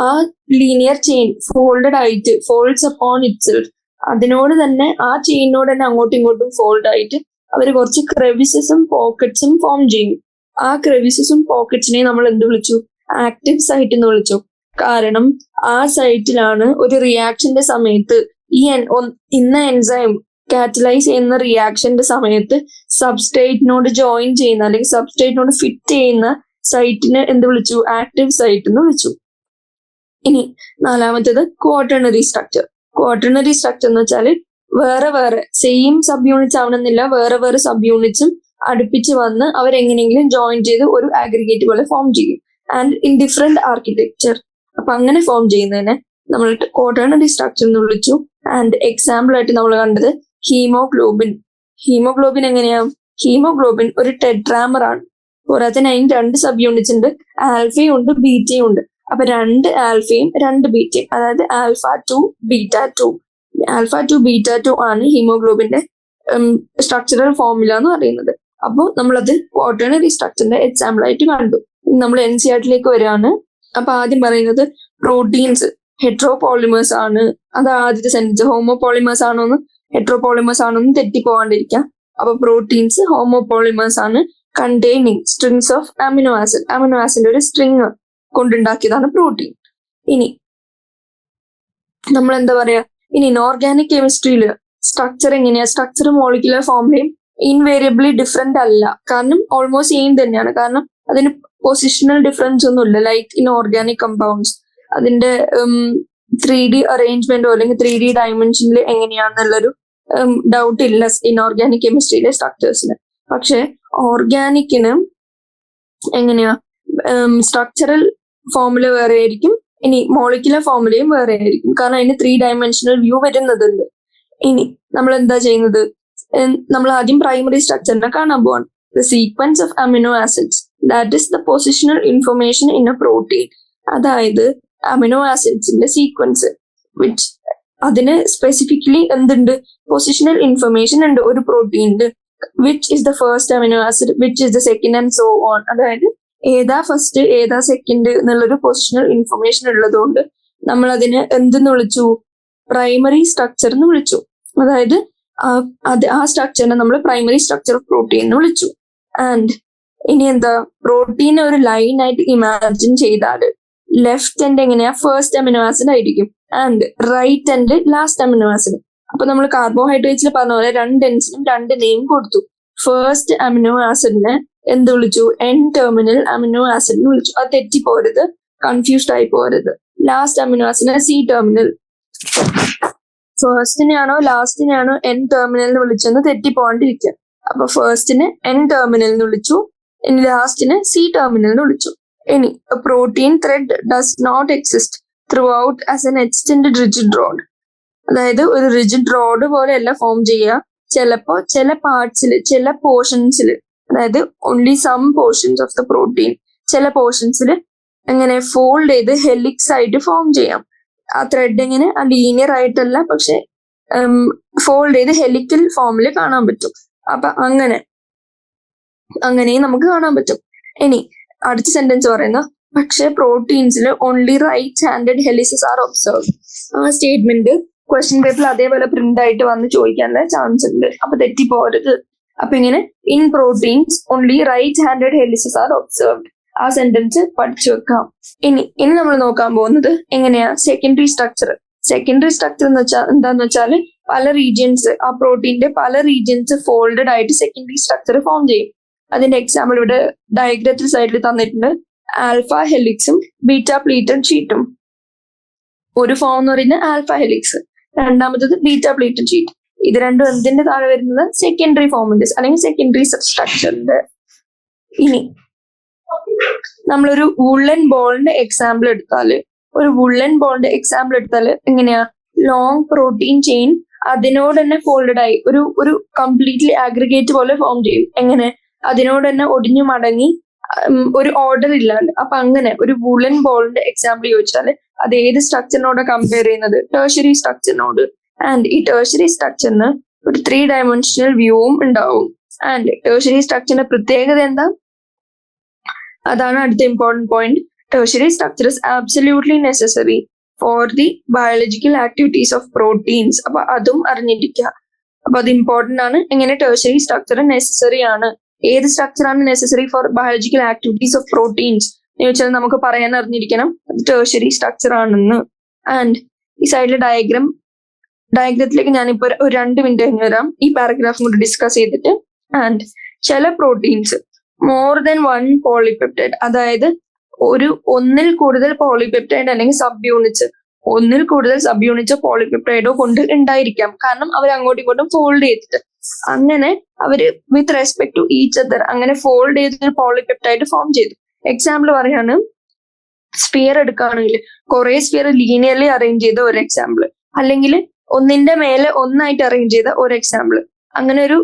ആ linear chain folds upon itself, അതിനോട് തന്നെ ആ ചെയിനോട് തന്നെ അങ്ങോട്ടും ഇങ്ങോട്ടും ഫോൾഡ് ആയിട്ട് അവർ കുറച്ച് ക്രെവിസസും പോക്കറ്റ്സും ഫോം ചെയ്യും. ആ ക്രെവിസസും പോക്കറ്റ്സിനെ നമ്മൾ എന്ത് വിളിച്ചു? ആക്റ്റീവ് സൈറ്റ് എന്ന് വിളിച്ചു. കാരണം ആ സൈറ്റിലാണ് ഒരു റിയാക്ഷന്റെ സമയത്ത് ഇന്ന എൻസൈം കാറ്റലൈസ് ചെയ്യുന്ന റിയാക്ഷന്റെ സമയത്ത് സബ്സ്ട്രേറ്റിനോട് ജോയിൻ ചെയ്യുന്ന അല്ലെങ്കിൽ സബ്സ്ട്രേറ്റിനോട് ഫിറ്റ് ചെയ്യുന്ന സൈറ്റിനെ എന്ത് വിളിച്ചു? ആക്റ്റീവ് സൈറ്റ് എന്ന് വിളിച്ചു. ഇനി നാലാമത്തേത് ക്വാട്ടർണറി സ്ട്രക്ചർ. ക്വാട്ടർണറി സ്ട്രക്ചർ എന്ന് വെച്ചാൽ വേറെ സെയിം സബ് യൂണിറ്റ്സ് ആവണമെന്നില്ല, വേറെ സബ് യൂണിറ്റ്സും അടുപ്പിച്ച് വന്ന് അവരെങ്ങനെയെങ്കിലും ജോയിൻ ചെയ്ത് ഒരു ആഗ്രിഗേറ്റ് പോലെ ഫോം ചെയ്യും. And in different architecture. അപ്പൊ അങ്ങനെ ഫോം ചെയ്യുന്നതിനെ നമ്മൾ ക്വാട്ടർണറി സ്ട്രക്ചർ എന്ന് വിളിച്ചു. ആൻഡ് എക്സാമ്പിൾ ആയിട്ട് നമ്മൾ കണ്ടത് ഹീമോഗ്ലോബിൻ എങ്ങനെയാ? ഹീമോഗ്ലോബിൻ ഒരു ടെട്രാമർ ആണ്. പോരാത്തതിന് അതിന് 2 സബ് യൂണിറ്റ്സ് ഉണ്ട്, ആൽഫയും ഉണ്ട് ബീറ്റയും ഉണ്ട്. അപ്പൊ 2 ആൽഫയും 2 ബീറ്റയും, അതായത് ആൽഫ 2 ബീറ്റ 2. ആൽഫ 2 ബീറ്റ 2 ആണ് ഹീമോഗ്ലോബിന്റെ സ്ട്രക്ചറൽ ഫോർമുല എന്ന് പറയുന്നത്. അപ്പോൾ നമ്മളത് ക്വാട്ടർണറി സ്ട്രക്ചറിന്റെ എക്സാമ്പിൾ ആയിട്ട് കണ്ടു. നമ്മൾ NCERT-ലേക്ക് വരികയാണ്. അപ്പൊ ആദ്യം പറയുന്നത് പ്രോട്ടീൻസ് ഹെട്രോപോളിമേഴ്സ് ആണ്. അത് ആദ്യത്തെ സെന്റൻസ്. ഹോമോപോളിമേഴ്സ് ആണോന്ന് ഹെട്രോപോളിമേഴ്സ് ആണോന്ന് തെറ്റിപ്പോവാണ്ടിരിക്കാം. അപ്പൊ പ്രോട്ടീൻസ് ഹോമോപോളിമേഴ്സ് ആണ്, കണ്ടെയ്നിങ് സ്ട്രിങ്സ് ഓഫ് അമിനോ ആസിഡിന്റെ ഒരു സ്ട്രിങ് കൊണ്ടുണ്ടാക്കിയതാണ് പ്രോട്ടീൻ. ഇനി നമ്മൾ എന്താ പറയാ? ഇനി ഇൻഓർഗാനിക് കെമിസ്ട്രിയിൽ സ്ട്രക്ചർ എങ്ങനെയാ? സ്ട്രക്ചർ മോളിക്കുലർ ഫോമിലെയും ഇൻവേരിയബിളി ഡിഫറെന്റ് അല്ല, കാരണം ഓൾമോസ്റ്റ് സെയിം തന്നെയാണ്. കാരണം അതിന് പൊസിഷണൽ ഡിഫറൻസ് ഒന്നും ഇല്ല. ലൈക്ക് ഇൻ ഓർഗാനിക് കമ്പൗണ്ട്സ് അതിന്റെ 3D അറേഞ്ച്മെന്റോ അല്ലെങ്കിൽ 3D ഡയമെൻഷനിൽ എങ്ങനെയാണെന്നുള്ളൊരു ഡൗട്ട് ഇല്ല ഇൻഓർഗാനിക് കെമിസ്ട്രിയിലെ സ്ട്രക്ചേഴ്സിന്. പക്ഷെ ഓർഗാനിക്കിന് എങ്ങനെയാ? സ്ട്രക്ചറൽ ഫോമുല വേറെ ആയിരിക്കും, ഇനി മോളിക്കുലർ ഫോമുലയും വേറെ ആയിരിക്കും. കാരണം അതിന് 3 ഡയമെൻഷണൽ വ്യൂ വരുന്നതുണ്ട്. ഇനി നമ്മൾ എന്താ ചെയ്യുന്നത്? നമ്മൾ ആദ്യം പ്രൈമറി സ്ട്രക്ചറിനെ കാണാൻ പോവാണ്. The sequence of amino acids that is the positional information in a protein. അതായത് അമിനോ ആസിഡ്സിന്റെ സീക്വൻസ് അതിന് സ്പെസിഫിക്കലി എന്തുണ്ട്? പൊസിഷണൽ ഇൻഫർമേഷൻ ഉണ്ട് ഒരു പ്രോട്ടീനിൽ. Which is the first amino acid, which is the second and so on. അതായത് ഏതാ ഫസ്റ്റ് ഏതാ സെക്കൻഡ് എന്നുള്ളൊരു പൊസിഷണൽ ഇൻഫർമേഷൻ ഉള്ളതുകൊണ്ട് നമ്മൾ അതിന് എന്തെന്ന് വിളിച്ചു? പ്രൈമറി സ്ട്രക്ചർ എന്ന് വിളിച്ചു. അതായത് ആ സ്ട്രക്ചറിനെ നമ്മൾ പ്രൈമറി സ്ട്രക്ചർ ഓഫ് പ്രോട്ടീൻ എന്ന് വിളിച്ചു. ആൻഡ് ഇനി എന്താ? പ്രോട്ടീനെ ഒരു ലൈൻ ആയിട്ട് ഇമാജിൻ ചെയ്താൽ ലെഫ്റ്റ് എൻഡ് എങ്ങനെയാ? ഫസ്റ്റ് അമിനോ ആസിഡ് ആയിരിക്കും, and right end last amino acid. അപ്പൊ നമ്മൾ കാർബോഹൈഡ്രേറ്റ്സിൽ പറഞ്ഞ പോലെ 2 എൻഡ്സിനും 2 നെയിം കൊടുത്തു. ഫസ്റ്റ് അമിനോ ആസിഡിനെ എന്ത് വിളിച്ചു? എൻ ടെർമിനൽ അമിനോ ആസിഡ് എന്ന് വിളിച്ചു. അത് തെറ്റിപ്പോരുത്, കൺഫ്യൂസ്ഡ് ആയി പോരുത്. ലാസ്റ്റ് അമിനോ ആസിഡിനെ C ടെർമിനൽ. ഫസ്റ്റിനെയാണോ ലാസ്റ്റിനെയാണോ എൻ ടെർമിനൽ എന്ന് വിളിച്ചെന്ന് തെറ്റിപ്പോണ്ടിരിക്കുക. അപ്പൊ ഫസ്റ്റിന് എൻ ടെർമിനൽ എന്ന് വിളിച്ചു, ഇനി ലാസ്റ്റിന് C ടെർമിനൽ എന്ന് വിളിച്ചു. ഇനി protein thread does not exist throughout as an extended rigid rod. അതായത് ഒരു റിജിഡ് റോഡ് പോലെയല്ല ഫോം ചെയ്യുക. ചിലപ്പോ ചില പാർട്സിൽ, ചില പോർഷൻസിൽ, അതായത് only some portions of the protein, ചില പോർഷൻസിൽ എങ്ങനെ ഫോൾഡ് ചെയ്ത് ഹെലിക്സ് ആയിട്ട് ഫോം ചെയ്യാം. ആ ത്രെഡ് ഇങ്ങനെ ലീനിയർ ആയിട്ടല്ല, പക്ഷെ ഫോൾഡ് ചെയ്ത് ഹെലിക്കൽ ഫോമിൽ കാണാൻ പറ്റും. അപ്പൊ അങ്ങനെയും നമുക്ക് കാണാൻ പറ്റും. ഇനി അടുത്ത സെന്റൻസ് പറയുന്ന, പക്ഷെ പ്രോട്ടീൻസിൽ only right handed helices are observe. ആ സ്റ്റേറ്റ്മെന്റ് ക്വസ്റ്റ്യൻ പേപ്പറിൽ അതേപോലെ പ്രിന്റ് ആയിട്ട് വന്ന് ചോദിക്കാനുള്ള ചാൻസ് ഉണ്ട്. അപ്പൊ തെറ്റിപ്പോരുത്. അപ്പൊ ഇങ്ങനെ in proteins only right handed helices are observed. ആ സെന്റൻസ് പഠിച്ചു വെക്കാം. ഇനി നമ്മൾ നോക്കാൻ പോകുന്നത് എങ്ങനെയാ സെക്കൻഡറി സ്ട്രക്ചർ. സെക്കൻഡറി സ്ട്രക്ചർ എന്ന് വെച്ചാൽ എന്താന്ന് വെച്ചാൽ പല റീജിയൻസ്, ആ പ്രോട്ടീന്റെ പല റീജിയൻസ് ഫോൾഡഡ് ആയിട്ട് സെക്കൻഡറി സ്ട്രക്ചർ ഫോം ചെയ്യും. അതിന്റെ എക്സാമ്പിൾ ഇവിടെ ഡയഗ്രത്തിൽ സൈഡിൽ തന്നിട്ടുണ്ട്. ആൽഫ ഹെലിക്സും ബീറ്റ പ്ലീറ്റഡ് ഷീറ്റും. ഒരു ഫോം എന്ന് പറയുന്നത് ആൽഫ ഹെലിക്സ്, രണ്ടാമത്തത് ബീറ്റ പ്ലീറ്റഡ് ഷീറ്റ്. ഇത് രണ്ടും എന്തിന്റെ താഴെ വരുന്നത്? സെക്കൻഡറി ഫോമിന്റെ അല്ലെങ്കിൽ സെക്കൻഡറി സ്ട്രക്ചറിന്റെ. ഇനി നമ്മളൊരു വുള്ളൻ ബോളിന്റെ എക്സാമ്പിൾ എടുത്താല് എങ്ങനെയാ? ലോങ് പ്രോട്ടീൻ ചെയിൻ അതിനോട് തന്നെ ഫോൾഡഡ് ആയി ഒരു കംപ്ലീറ്റ്ലി ആഗ്രിഗേറ്റ് പോലെ ഫോം ചെയ്യും. എങ്ങനെ? അതിനോട് തന്നെ ഒടിഞ്ഞു മടങ്ങി ഒരു ഓർഡർ ഇല്ലാണ്ട്. അപ്പൊ അങ്ങനെ ഒരു വുളൻ ബോളിന്റെ എക്സാമ്പിൾ ചോദിച്ചാൽ അത് ഏത് സ്ട്രക്ചറിനോട് കമ്പയർ ചെയ്യുന്നത്? ടേഴ്സറി സ്ട്രക്ചറിനോട്. ആൻഡ് ഈ ടേഴ്സറി സ്ട്രക്ചറിന് ഒരു 3 ഡയമെൻഷണൽ വ്യൂവും ഉണ്ടാവും. ആൻഡ് ടേഴ്സറി സ്ട്രക്ചറിന്റെ പ്രത്യേകത എന്താ? അതാണ് അടുത്ത important point. Tertiary structure is absolutely necessary for the biological activities of proteins. അപ്പൊ അതും അറിഞ്ഞിരിക്കുക. അപ്പൊ അത് ഇമ്പോർട്ടന്റ് ആണ്. എങ്ങനെ ടേഴ്സറി സ്ട്രക്ചർ നെസസറി ആണ്. ഏത് സ്ട്രക്ചറാണ് necessary for biological activities of proteins എന്ന് ചോദിച്ചാൽ നമുക്ക് പറയാൻ അറിഞ്ഞിരിക്കണം അത് ടേഴ്സറി സ്ട്രക്ചർ ആണെന്ന്. ആൻഡ് ഈ സൈഡിലെ ഡയഗ്രത്തിലേക്ക് ഞാനിപ്പോ ഒരു 2 മിനിറ്റ് കഴിഞ്ഞ് വരാം, ഈ പാരഗ്രാഫും കൂടി ഡിസ്കസ് ചെയ്തിട്ട്. ആൻഡ് ചില പ്രോട്ടീൻസ് മോർ ദൻ 1 പോളിപെപ്റ്റൈഡ്, അതായത് ഒന്നിൽ കൂടുതൽ പോളിപെപ്റ്റൈഡ് അല്ലെങ്കിൽ സബ് യൂണിറ്റ്സ് പോളിപെപ്റ്റൈഡോ കൊണ്ട് ഉണ്ടായിരിക്കാം. കാരണം അവർ അങ്ങോട്ടും ഇങ്ങോട്ടും ഫോൾഡ് ചെയ്തിട്ട് അങ്ങനെ അവര് with respect to each other അങ്ങനെ ഫോൾഡ് ചെയ്തിട്ട് പോളിപെപ്റ്റൈഡ് ഫോം ചെയ്തു. എക്സാമ്പിൾ പറയാണ്, സ്ഫിയർ എടുക്കുകയാണെങ്കിൽ കുറെ സ്ഫിയർ ലീനിയർലി അറേഞ്ച് ചെയ്ത ഒരു എക്സാമ്പിൾ, അല്ലെങ്കിൽ ഒന്നിന്റെ മേലെ ഒന്നായിട്ട് അറേഞ്ച് ചെയ്ത ഒരു എക്സാമ്പിൾ, അങ്ങനെ ഒരു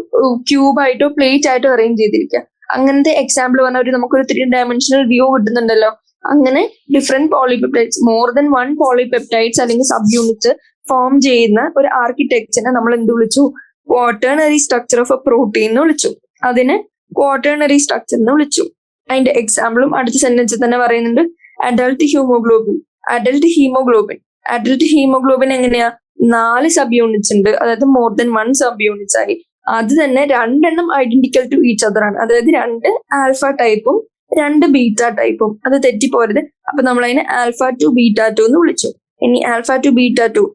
ക്യൂബായിട്ടോ പ്ലേറ്റ് ആയിട്ടോ അറേഞ്ച് ചെയ്തിരിക്കുക. അങ്ങനത്തെ എക്സാമ്പിൾ പറഞ്ഞാൽ നമുക്കൊരു 3 ഡയമെൻഷണൽ വ്യൂ കിട്ടുന്നുണ്ടല്ലോ. അങ്ങനെ different polypeptides, more than 1 polypeptides അല്ലെങ്കിൽ സബ് യൂണിറ്റ്സ് ഫോം ചെയ്യുന്ന ഒരു ആർക്കിടെക്ചറിനെ നമ്മൾ എന്ത് വിളിച്ചു? Quaternary structure of a protein എന്ന് വിളിച്ചു. അതിനെ ക്വാട്ടേണറി സ്ട്രക്ചർ എന്ന് വിളിച്ചു. അതിന്റെ എക്സാമ്പിളും അടുത്ത സെന്റൻസിൽ തന്നെ പറയുന്നുണ്ട്. അഡൽട്ട് ഹീമോഗ്ലോബിൻ എങ്ങനെയാ? 4 സബ് യൂണിറ്റ്സ് ഉണ്ട്, അതായത് മോർ ദൻ 1 സബ് യൂണിറ്റ്സ് ആയി. അത് തന്നെ 2 എണ്ണം ഐഡന്റിക്കൽ ടു ഈച്ച് അതർ ആണ്, അതായത് 2 ആൽഫ ടൈപ്പും 2 ബീറ്റ ടൈപ്പും. അത് തെറ്റിപ്പോരുത്. അപ്പൊ നമ്മൾ അതിനെ ആൽഫ 2 ബീറ്റ 2 എന്ന് വിളിച്ചു. ഇനി ആൽഫ 2 ബീറ്റ 2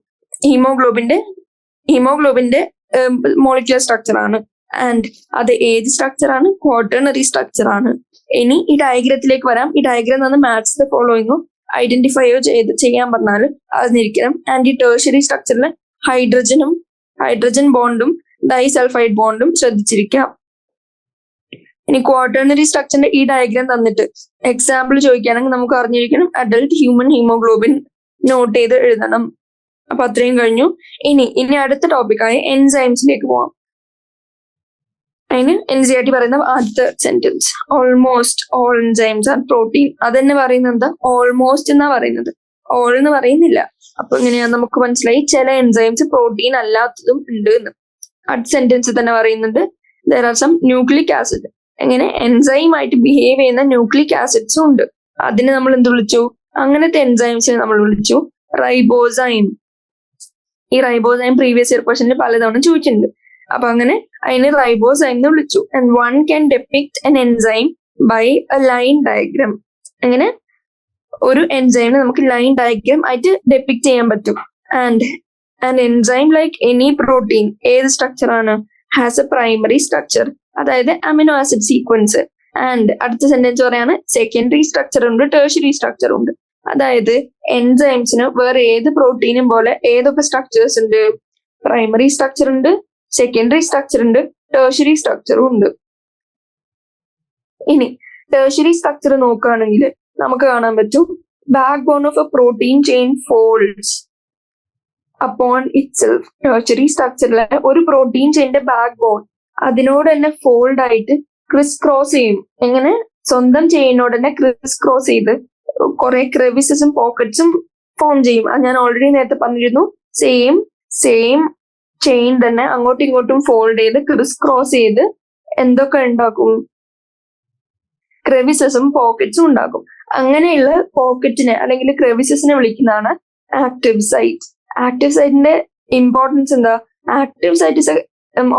ഹീമോഗ്ലോബിന്റെ മോളിക്യുലർ സ്ട്രക്ചർ ആണ്. ആൻഡ് അത് ഏത് സ്ട്രക്ചർ ആണ്? ക്വാട്ടേണറി സ്ട്രക്ചർ ആണ്. ഇനി ഈ ഡയഗ്രത്തിലേക്ക് വരാം. ഈ ഡയഗ്രം തന്നെ മാച്ച് ദ ഫോളോയിങ്ങോ ഐഡന്റിഫൈയോ ചെയ്യാൻ പറഞ്ഞാൽ അറിഞ്ഞിരിക്കണം. ആൻഡ് ഈ ടേഴ്സറി സ്ട്രക്ചറിൽ ഹൈഡ്രജൻ ബോണ്ടും ഡൈസൾഫൈഡ് ബോണ്ടും ശ്രദ്ധിച്ചിരിക്കാം. ഇനി ക്വാട്ടേണറി സ്ട്രക്ചറിന്റെ ഈ ഡയഗ്രാം തന്നിട്ട് എക്സാമ്പിൾ ചോദിക്കുകയാണെങ്കിൽ നമുക്ക് അറിഞ്ഞിരിക്കണം അഡൽട്ട് ഹ്യൂമൻ ഹീമോഗ്ലോബിൻ നോട്ട് ചെയ്ത് എഴുതണം. അപ്പൊ അത്രയും കഴിഞ്ഞു. ഇനി അടുത്ത ടോപ്പിക്കായ എൻസൈംസിലേക്ക് പോവാം. അതിന് NCERT പറയുന്ന ആദ്യത്തെ sentence, almost all enzymes are protein. അതെന്നെ പറയുന്നത് എന്താ? ഓൾമോസ്റ്റ് എന്നാ പറയുന്നത്, ഓൾ എന്ന് പറയുന്നില്ല. അപ്പൊ ഇങ്ങനെയാ നമുക്ക് മനസ്സിലായി ചില എൻസൈംസ് പ്രോട്ടീൻ അല്ലാത്തതും ഉണ്ട് എന്ന്. അടുത്ത സെന്റൻസിൽ തന്നെ പറയുന്നുണ്ട് there are some nucleic acid. എങ്ങനെ? എൻസൈം ആയിട്ട് ബിഹേവ് ചെയ്യുന്ന ന്യൂക്ലിക് ആസിഡ്സും ഉണ്ട്. അതിനെ നമ്മൾ എന്ത് വിളിച്ചു? അങ്ങനത്തെ എൻസൈംസിനെ നമ്മൾ വിളിച്ചു റൈബോസൈം. ഈ റൈബോസൈം പ്രീവിയസ് ഇയർ ക്വസ്റ്റനിൽ പലതവണ ചോദിച്ചിട്ടുണ്ട്. അപ്പൊ അങ്ങനെ അതിനെ റൈബോസൈം എന്ന് വിളിച്ചു. And one can depict an enzyme by a line diagram. അങ്ങനെ ഒരു എൻസൈമിനെ നമുക്ക് ലൈൻ ഡയഗ്രാം ആയിട്ട് ഡെപ്പിക്ട് ചെയ്യാൻ പറ്റും. And an enzyme like any protein ഏത് സ്ട്രക്ചർ ആണ്? ഹാസ് എ പ്രൈമറി സ്ട്രക്ചർ, അതായത് അമിനോ ആസിഡ് സീക്വൻസ്. ആൻഡ് അടുത്ത സെന്റൻസ് പറയാണ് സെക്കൻഡറി സ്ട്രക്ചർ ഉണ്ട്, ടേഴ്സറി സ്ട്രക്ചർ ഉണ്ട്. അതായത് എൻസൈംസിന് വേറെ ഏത് പ്രോട്ടീനും പോലെ ഏതൊക്കെ സ്ട്രക്ചേഴ്സ് ഉണ്ട്? പ്രൈമറി സ്ട്രക്ചർ ഉണ്ട്, സെക്കൻഡറി സ്ട്രക്ചർ ഉണ്ട്, ടേഴ്സറി സ്ട്രക്ചറും ഉണ്ട്. ഇനി ടേഴ്സറി സ്ട്രക്ചർ നോക്കുകയാണെങ്കിൽ നമുക്ക് കാണാൻ പറ്റും backbone of a protein chain folds. Upon itself tertiary സ്ട്രക്ചറിലെ ഒരു പ്രോട്ടീൻ ചെയിന്റെ ബാക്ക് ബോൺ അതിനോട് തന്നെ ഫോൾഡ് ആയിട്ട് ക്രിസ് ക്രോസ് ചെയ്യും. എങ്ങനെ സ്വന്തം ചെയിനോട് തന്നെ ക്രിസ് ക്രോസ് ചെയ്ത് കുറെ ക്രെവിസസും പോക്കറ്റ്സും ഫോം ചെയ്യും. അത് ഞാൻ ഓൾറെഡി നേരത്തെ പറഞ്ഞിരുന്നു. സെയിം ചെയിൻ തന്നെ അങ്ങോട്ടും ഇങ്ങോട്ടും ഫോൾഡ് ചെയ്ത് ക്രിസ് ക്രോസ് ചെയ്ത് എന്തൊക്കെ ഉണ്ടാക്കും? ക്രെവിസസും പോക്കറ്റ്സും ഉണ്ടാക്കും. അങ്ങനെയുള്ള പോക്കറ്റിനെ അല്ലെങ്കിൽ ക്രെവിസസിനെ വിളിക്കുന്നതാണ് ആക്റ്റീവ് സൈറ്റ്. ആക്റ്റീവ് സൈറ്റിന്റെ ഇമ്പോർട്ടൻസ് എന്താ? Active site is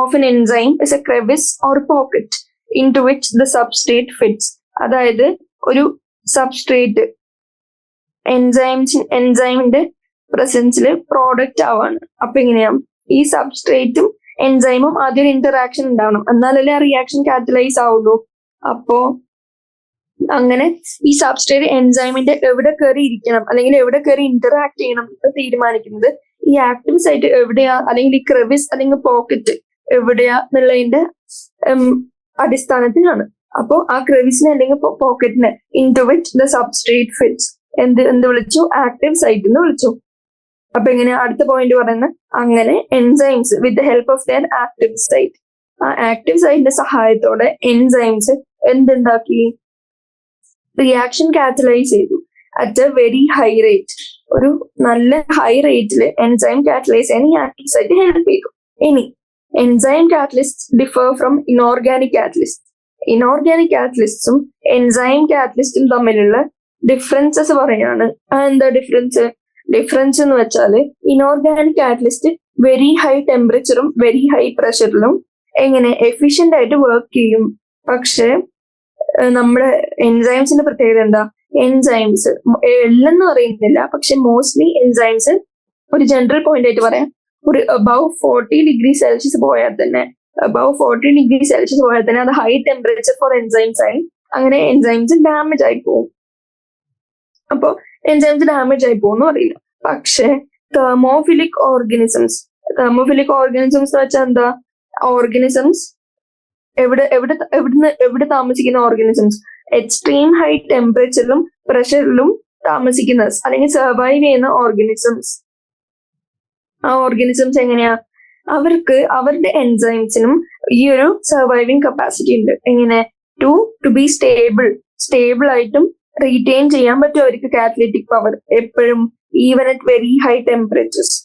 of an enzyme is a crevice or pocket in to which the substrate fits. അതായത് ഒരു സബ്സ്ട്രേറ്റ് എൻസൈമിന്റെ പ്രസൻസിൽ പ്രോഡക്റ്റ് ആവാണ്. അപ്പൊ എങ്ങനെയാ ഈ സബ്സ്ട്രേറ്റും എൻസൈമും ആദ്യം ഒരു ഇന്ററാക്ഷൻ ഉണ്ടാവണം, എന്നാലല്ലേ ആ റിയാക്ഷൻ കാറ്റലൈസ് ആവുള്ളൂ. അപ്പോ അങ്ങനെ ഈ സബ്സ്ട്രേറ്റ് എൻസൈമിന്റെ എവിടെ കയറി ഇരിക്കണം അല്ലെങ്കിൽ എവിടെ കയറി ഇന്ററാക്ട് ചെയ്യണം എന്ന് തീരുമാനിക്കുന്നത് ഈ ആക്റ്റീവ് സൈറ്റ് എവിടെയാ അല്ലെങ്കിൽ ഈ ക്രെവിസ് അല്ലെങ്കിൽ പോക്കറ്റ് എവിടെയാ എന്നുള്ളതിന്റെ അടിസ്ഥാനത്തിലാണ്. അപ്പോ ആ ക്രെവിസിനെ അല്ലെങ്കിൽ പോക്കറ്റിനെ into which the substrate fits എന്ത് വിളിച്ചു? ആക്റ്റീവ് സൈറ്റ് എന്ന് വിളിച്ചു. അപ്പൊ എങ്ങനെ അടുത്ത പോയിന്റ് പറയുന്നത്? അങ്ങനെ enzymes with the help of their active site, ആ ആക്റ്റീവ് സൈറ്റിന്റെ സഹായത്തോടെ എൻസൈംസ് എന്തുണ്ടാക്കി? റിയാക്ഷൻ കാറ്റലൈസ് ചെയ്തു at a very high rate. ഒരു നല്ല ഹൈ റേറ്റിൽ എൻസൈം കാറ്റലൈസ് ചെയ്യാൻ ഈ ആക്റ്റീവ് സൈറ്റ് ഹെൽപ്പ് ചെയ്തു. ഇനി enzyme catalyst differ from inorganic catalyst. Inorganic കാറ്റലിസ്റ്റും എൻസൈം കാറ്റലിസ്റ്റും തമ്മിലുള്ള ഡിഫറൻസസ് പറയാണ്. എന്താ ഡിഫറൻസ്? ഡിഫറൻസ് എന്ന് വെച്ചാല് ഇനോർഗാനിക് കാറ്റലിസ്റ്റ് വെരി ഹൈ ടെമ്പറേച്ചറും വെരി ഹൈ പ്രഷറിലും എങ്ങനെ എഫിഷ്യന്റ് ആയിട്ട് വർക്ക് ചെയ്യും. പക്ഷെ നമ്മുടെ എൻസൈംസിന്റെ പ്രത്യേകത എന്താ? എൻസൈംസ് എല്ലെന്ന് പറയുന്നില്ല, പക്ഷെ മോസ്റ്റ്ലി എൻസൈംസ് ഒരു ജനറൽ പോയിന്റ് ആയിട്ട് പറയാം, ഒരു അബവ് 40 ഡിഗ്രി സെൽഷ്യസ് പോയാൽ തന്നെ അത് ഹൈ ടെമ്പറേച്ചർ ഫോർ എൻസൈംസ് ആയി. അങ്ങനെ എൻസൈംസ് ഡാമേജ് ആയി പോകും. അപ്പൊ എൻസൈംസ് ഡാമേജ് ആയി പോകുന്നു അറിയില്ല. പക്ഷെ തെർമോഫിലിക് ഓർഗാനിസംസ് എന്ന് വെച്ചാൽ എന്താ? ഓർഗാനിസംസ് എവിടെ താമസിക്കുന്ന ഓർഗാനിസംസ്? എക്സ്ട്രീം ഹൈ ടെമ്പറേച്ചറിലും പ്രഷറിലും താമസിക്കുന്ന അല്ലെങ്കിൽ സർവൈവ് ചെയ്യുന്ന ഓർഗാനിസംസ്. ആ ഓർഗാനിസംസ് എങ്ങനെയാ? അവർക്ക് അവരുടെ എൻസൈംസിനും ഈ ഒരു സർവൈവിങ് കപ്പാസിറ്റി ഉണ്ട്. എങ്ങനെ? ടു ബി സ്റ്റേബിൾ ആയിട്ടും റീറ്റെയിൻ ചെയ്യാൻ പറ്റും അവർക്ക് കാറ്റലിറ്റിക് പവർ എപ്പോഴും, even at very high temperatures.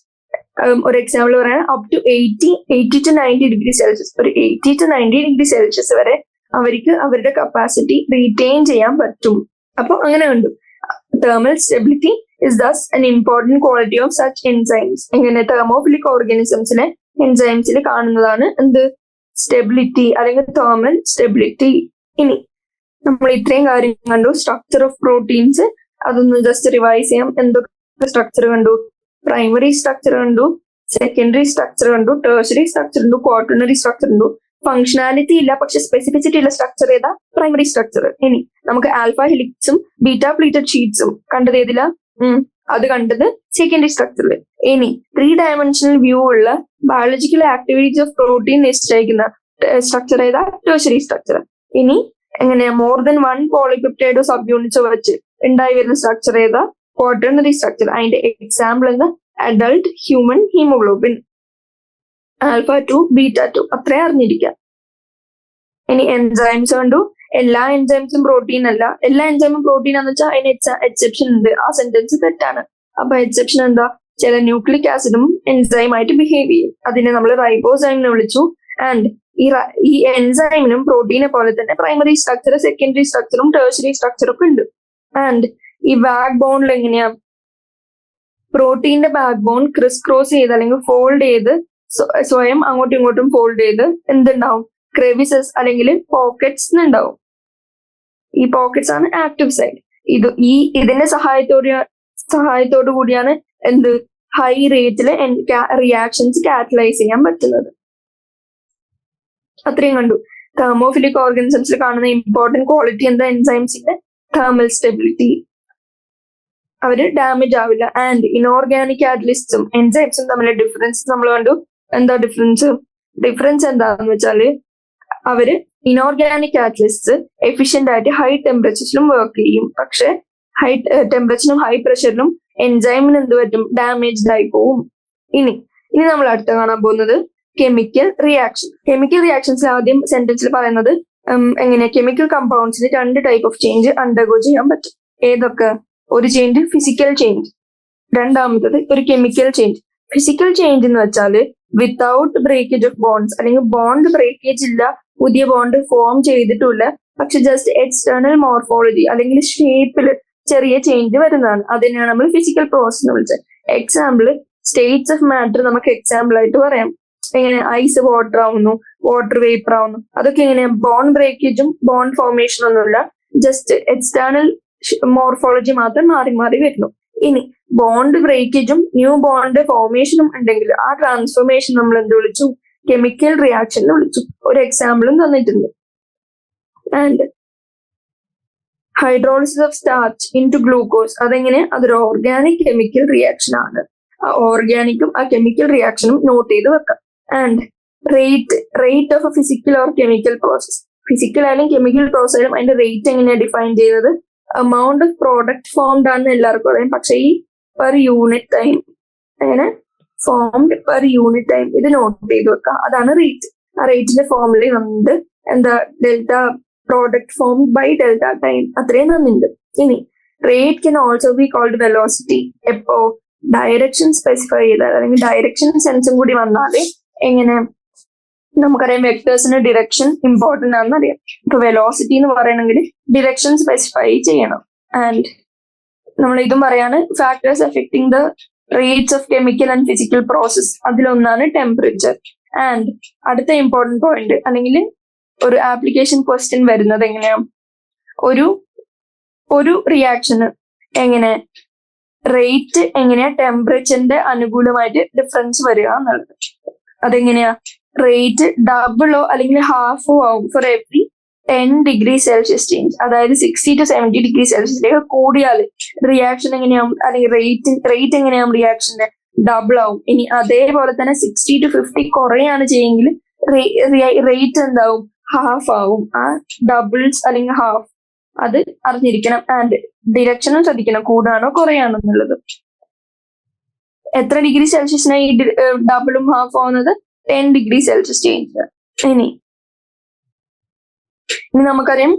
ഒരു എക്സാമ്പിൾ പറയാൻ, up to 80 to 90 degree Celsius, ഒരു 80 to 90 ഡിഗ്രി സെൽഷ്യസ് വരെ അവർക്ക് അവരുടെ കപ്പാസിറ്റി റീറ്റെയിൻ ചെയ്യാൻ പറ്റും. അപ്പൊ അങ്ങനെ കണ്ടു. Thermal stability is thus an important quality of such enzymes. എങ്ങനെ? തെർമോഫിലിക് ഓർഗാനിസംസിലെ എൻസൈംസിൽ കാണുന്നതാണ് എന്ത്? സ്റ്റെബിലിറ്റി അല്ലെങ്കിൽ തെർമൽ സ്റ്റെബിലിറ്റി. ഇനി നമ്മൾ ഇത്രയും കാര്യം കണ്ടു. സ്ട്രക്ചർ ഓഫ് പ്രോട്ടീൻസ് അതൊന്ന് ജസ്റ്റ് റിവൈസ് ചെയ്യാം. എന്തൊക്കെ സ്ട്രക്ചർ കണ്ടു? പ്രൈമറി സ്ട്രക്ചർ കണ്ടു, സെക്കൻഡറി സ്ട്രക്ചർ കണ്ടു, ടെർഷ്യറി സ്ട്രക്ചർ കണ്ടു, ക്വാട്ടർണറി സ്ട്രക്ചർ കണ്ടു. ഫംഗ്ഷനാലിറ്റി ഇല്ല പക്ഷെ സ്പെസിഫിസിറ്റി ഉള്ള സ്ട്രക്ചർ ഏതാ? Primary structure. ഇനി നമുക്ക് ആൽഫ ഹെലിക്സും ബീറ്റാ പ്ലീറ്റഡ് ഷീറ്റ്സും കണ്ടത് ഏതിലാ? അത് കണ്ടത് സെക്കൻഡറി സ്ട്രക്ചറിൽ. ഇനി 3 dimensional വ്യൂ ഉള്ള ബയോളജിക്കൽ ആക്ടിവിറ്റീസ് ഓഫ് പ്രോട്ടീൻ നിശ്ചയിക്കുന്ന സ്ട്രക്ചർ ഏതാ? Tertiary structure. ഇനി എങ്ങനെയാ? മോർ ദൻ 1 പോളിപെപ്റ്റൈഡോ സബ് യൂണിറ്റ്സോ വെച്ച് ഉണ്ടായി വരുന്ന സ്ട്രക്ചർ ഏതാ? Quaternary structure. അതിന്റെ എക്സാമ്പിൾ എന്താ? Adult human haemoglobin, alpha 2 beta 2 അത്രേ അറിഞ്ഞിരിക്കാം. ഇനി എൻസൈംസ് കണ്ടു. എല്ലാ എൻസൈംസും പ്രോട്ടീൻ അല്ല. എല്ലാ എൻസൈമും പ്രോട്ടീൻ എന്ന് വെച്ചാൽ അതിന് എക്സെപ്ഷൻ ഉണ്ട്. ആ സെന്റൻസ് തെറ്റാണ്. അപ്പൊ എക്സെപ്ഷൻ എന്താ? ചില ന്യൂക്ലിക് ആസിഡും എൻസൈമായിട്ട് ബിഹേവ് ചെയ്യും. അതിനെ നമ്മൾ റൈബോസൈം എന്ന് വിളിച്ചു. ആൻഡ് ഈ എൻസൈമിനും പ്രോട്ടീനെ പോലെ തന്നെ പ്രൈമറി സ്ട്രക്ചർ, സെക്കൻഡറി സ്ട്രക്ചറും ടെർഷ്യറി സ്ട്രക്ചറും ഒക്കെ ഉണ്ട്. ആൻഡ് ഈ ബാക്ക് ബോണിൽ എങ്ങനെയാ? പ്രോട്ടീന്റെ ബാക്ക് ബോൺ ക്രിസ് ക്രോസ് ചെയ്ത് അല്ലെങ്കിൽ ഫോൾഡ് ചെയ്ത് സ്വയം അങ്ങോട്ടും ഇങ്ങോട്ടും ഫോൾഡ് ചെയ്ത് എന്തുണ്ടാവും? ക്രെവിസസ് അല്ലെങ്കിൽ പോക്കറ്റ്സ് ഉണ്ടാവും. ഈ പോക്കറ്റ്സ് ആണ് ആക്റ്റീവ് സൈഡ്. ഇതിന്റെ സഹായത്തോടു കൂടിയാണ് എന്ത്? ഹൈ റേറ്റില് റിയാക്ഷൻസ് കാറ്റലൈസ് ചെയ്യാൻ പറ്റുന്നത്. അത്രയും കണ്ടു. തെർമോഫിലിക് ഓർഗാനിസംസിൽ കാണുന്ന ഇമ്പോർട്ടന്റ് ക്വാളിറ്റി എന്താ? എൻസൈംസിന്റെ തെർമൽ സ്റ്റെബിലിറ്റി, അവര് ഡാമേജ് ആവില്ല. ആൻഡ് ഇനോർഗാനിക് കാറ്റലിസ്റ്റും എൻസൈംസും തമ്മിലുള്ള ഡിഫറൻസ് നമ്മൾ കണ്ടു. എന്താ ഡിഫറൻസ് എന്താണെന്ന് വെച്ചാല് അവര് ഇനോർഗാനിക് കാറ്റലിസ്റ്റ് എഫിഷ്യന്റ് ആയിട്ട് ഹൈ ടെമ്പറേച്ചറിലും വർക്ക് ചെയ്യും. പക്ഷെ ഹൈ ടെമ്പറേച്ചറിലും ഹൈ പ്രഷറിലും എൻസൈമിന് എന്ത് പറ്റും? ഡാമേജ്ഡ് ആയി പോവും. ഇനി ഇനി നമ്മൾ അടുത്ത കാണാൻ പോകുന്നത് കെമിക്കൽ റിയാക്ഷൻ. കെമിക്കൽ റിയാക്ഷൻസിൽ ആദ്യം സെന്റൻസിൽ പറയുന്നത് എങ്ങനെ കെമിക്കൽ കമ്പൗണ്ട്സിന് 2 ടൈപ്പ് ഓഫ് ചേഞ്ച് അണ്ടർഗോ ചെയ്യാൻ പറ്റും. ഏതൊക്കെ? ഒരു ചേഞ്ച് ഫിസിക്കൽ ചേഞ്ച്, രണ്ടാമത്തത് ഒരു കെമിക്കൽ ചേഞ്ച്. ഫിസിക്കൽ ചേഞ്ച് എന്ന് വെച്ചാൽ വിത്തൗട്ട് ബ്രേക്കേജ് ഓഫ് ബോണ്ട്സ്, അല്ലെങ്കിൽ ബോണ്ട് ബ്രേക്കേജ് ഇല്ല, പുതിയ ബോണ്ട് ഫോം ചെയ്തിട്ടില്ല, പക്ഷെ ജസ്റ്റ് എക്സ്റ്റേണൽ മോർഫോളജി അല്ലെങ്കിൽ ഷേപ്പിൽ ചെറിയ ചേഞ്ച് വരുന്നതാണ്. അതിനെയാണ് നമ്മൾ ഫിസിക്കൽ പ്രോസസ് എന്ന് വിളിച്ചത്. എക്സാമ്പിൾ സ്റ്റേറ്റ്സ് ഓഫ് മാറ്റർ നമുക്ക് എക്സാമ്പിൾ ആയിട്ട് പറയാം. എങ്ങനെ ഐസ് വാട്ടർ ആവുന്നു, വാട്ടർ വേപ്പർ ആവുന്നു, അതൊക്കെ എങ്ങനെ ബോണ്ട് ബ്രേക്കേജും ബോണ്ട് ഫോർമേഷനും ഒന്നുമില്ല, ജസ്റ്റ് എക്സ്റ്റേണൽ മോർഫോളജി മാത്രം മാറി മാറി വരുന്നു. ഇനി ബോണ്ട് ബ്രേക്കേജും ന്യൂ ബോണ്ട് ഫോർമേഷനും ഉണ്ടെങ്കിൽ ആ ട്രാൻസ്ഫോർമേഷൻ നമ്മൾ എന്ത് വിളിച്ചു? കെമിക്കൽ റിയാക്ഷൻ എന്ന് വിളിച്ചു. ഒരു എക്സാമ്പിളും തന്നിട്ടുണ്ട്. And hydrolysis of starch into glucose, അതെങ്ങനെ? അതൊരു ഓർഗാനിക് കെമിക്കൽ റിയാക്ഷൻ ആണ്. ആ ഓർഗാനിക്കും ആ കെമിക്കൽ റിയാക്ഷനും നോട്ട് ചെയ്ത് വെക്കാം. And rate of A physical or chemical process, physical ആയാലും കെമിക്കൽ പ്രോസസ് ആയാലും അതിന്റെ റേറ്റ് എങ്ങനെയാണ് ഡിഫൈൻ ചെയ്യുന്നത്? amount of product formed ആണെന്ന് എല്ലാവർക്കും അറിയാം, പക്ഷെ ഈ പെർ യൂണിറ്റ് ടൈം, അങ്ങനെ ഫോംഡ് പെർ യൂണിറ്റ് ടൈം ഇത് നോട്ട് ചെയ്ത് വെക്കുക. അതാണ് റേറ്റ്. ആ റേറ്റിന്റെ ഫോമുല വന്നിട്ട് എന്താ? Delta product formed by delta time, അത്രയും തന്നിട്ടുണ്ട്. ഇനി rate can also be called velocity. എപ്പോ? ഡയറക്ഷൻ സ്പെസിഫൈ ചെയ്താൽ, അല്ലെങ്കിൽ ഡയറക്ഷൻ സെൻസും കൂടി വന്നാല് എങ്ങനെ? നമുക്കറിയാം വെക്ടേഴ്സിന് ഡിറക്ഷൻ ഇമ്പോർട്ടന്റ് ആണെന്ന് അറിയാം. ഇപ്പൊ വെലോസിറ്റി എന്ന് പറയണമെങ്കിൽ ഡിറക്ഷൻ സ്പെസിഫൈ ചെയ്യണം. ആൻഡ് നമ്മൾ ഇതും പറയാണ് factors affecting the rates of chemical and physical process, അതിലൊന്നാണ് ടെമ്പറേച്ചർ. ആൻഡ് അടുത്ത ഇമ്പോർട്ടന്റ് പോയിന്റ്, അല്ലെങ്കിൽ ഒരു ആപ്ലിക്കേഷൻ ക്വസ്റ്റ്യൻ വരുന്നത് എങ്ങനെയാ? ഒരു റിയാക്ഷന് എങ്ങനെ റേറ്റ് എങ്ങനെയാ ടെമ്പറേച്ചറിന്റെ അനുകൂലമായിട്ട് ഡിഫറൻസ് വരിക എന്നുള്ളത്. അതെങ്ങനെയാ? റേറ്റ് ഡബിളോ അല്ലെങ്കിൽ ഹാഫോ ആവും for every 10 degree Celsius change. അതായത് 60 to 70 ഡിഗ്രി സെൽഷ്യസിലേക്ക് കൂടിയാൽ റിയാക്ഷൻ എങ്ങനെയാവും, അല്ലെങ്കിൽ റേറ്റ് എങ്ങനെയാവും? റിയാക്ഷന്റെ ഡബിൾ ആവും. ഇനി അതേപോലെ തന്നെ 60 to 50 കുറയാണ് ചെയ്യുമെങ്കിൽ റേറ്റ് എന്താവും? ഹാഫ് ആവും. ആ ഡബിൾസ് അല്ലെങ്കിൽ ഹാഫ് അത് അറിഞ്ഞിരിക്കണം. ആൻഡ് ഡിറക്ഷനും ശ്രദ്ധിക്കണം, കൂടാണോ കുറയാണോ എന്നുള്ളത്. എത്ര ഡിഗ്രി സെൽഷ്യസിനാണ് ഈ ഡബിളും ഹാഫ് ആവുന്നത്? 10 ഡിഗ്രി സെൽഷ്യസ് ചേഞ്ച്. ഇനി നമുക്കറിയാം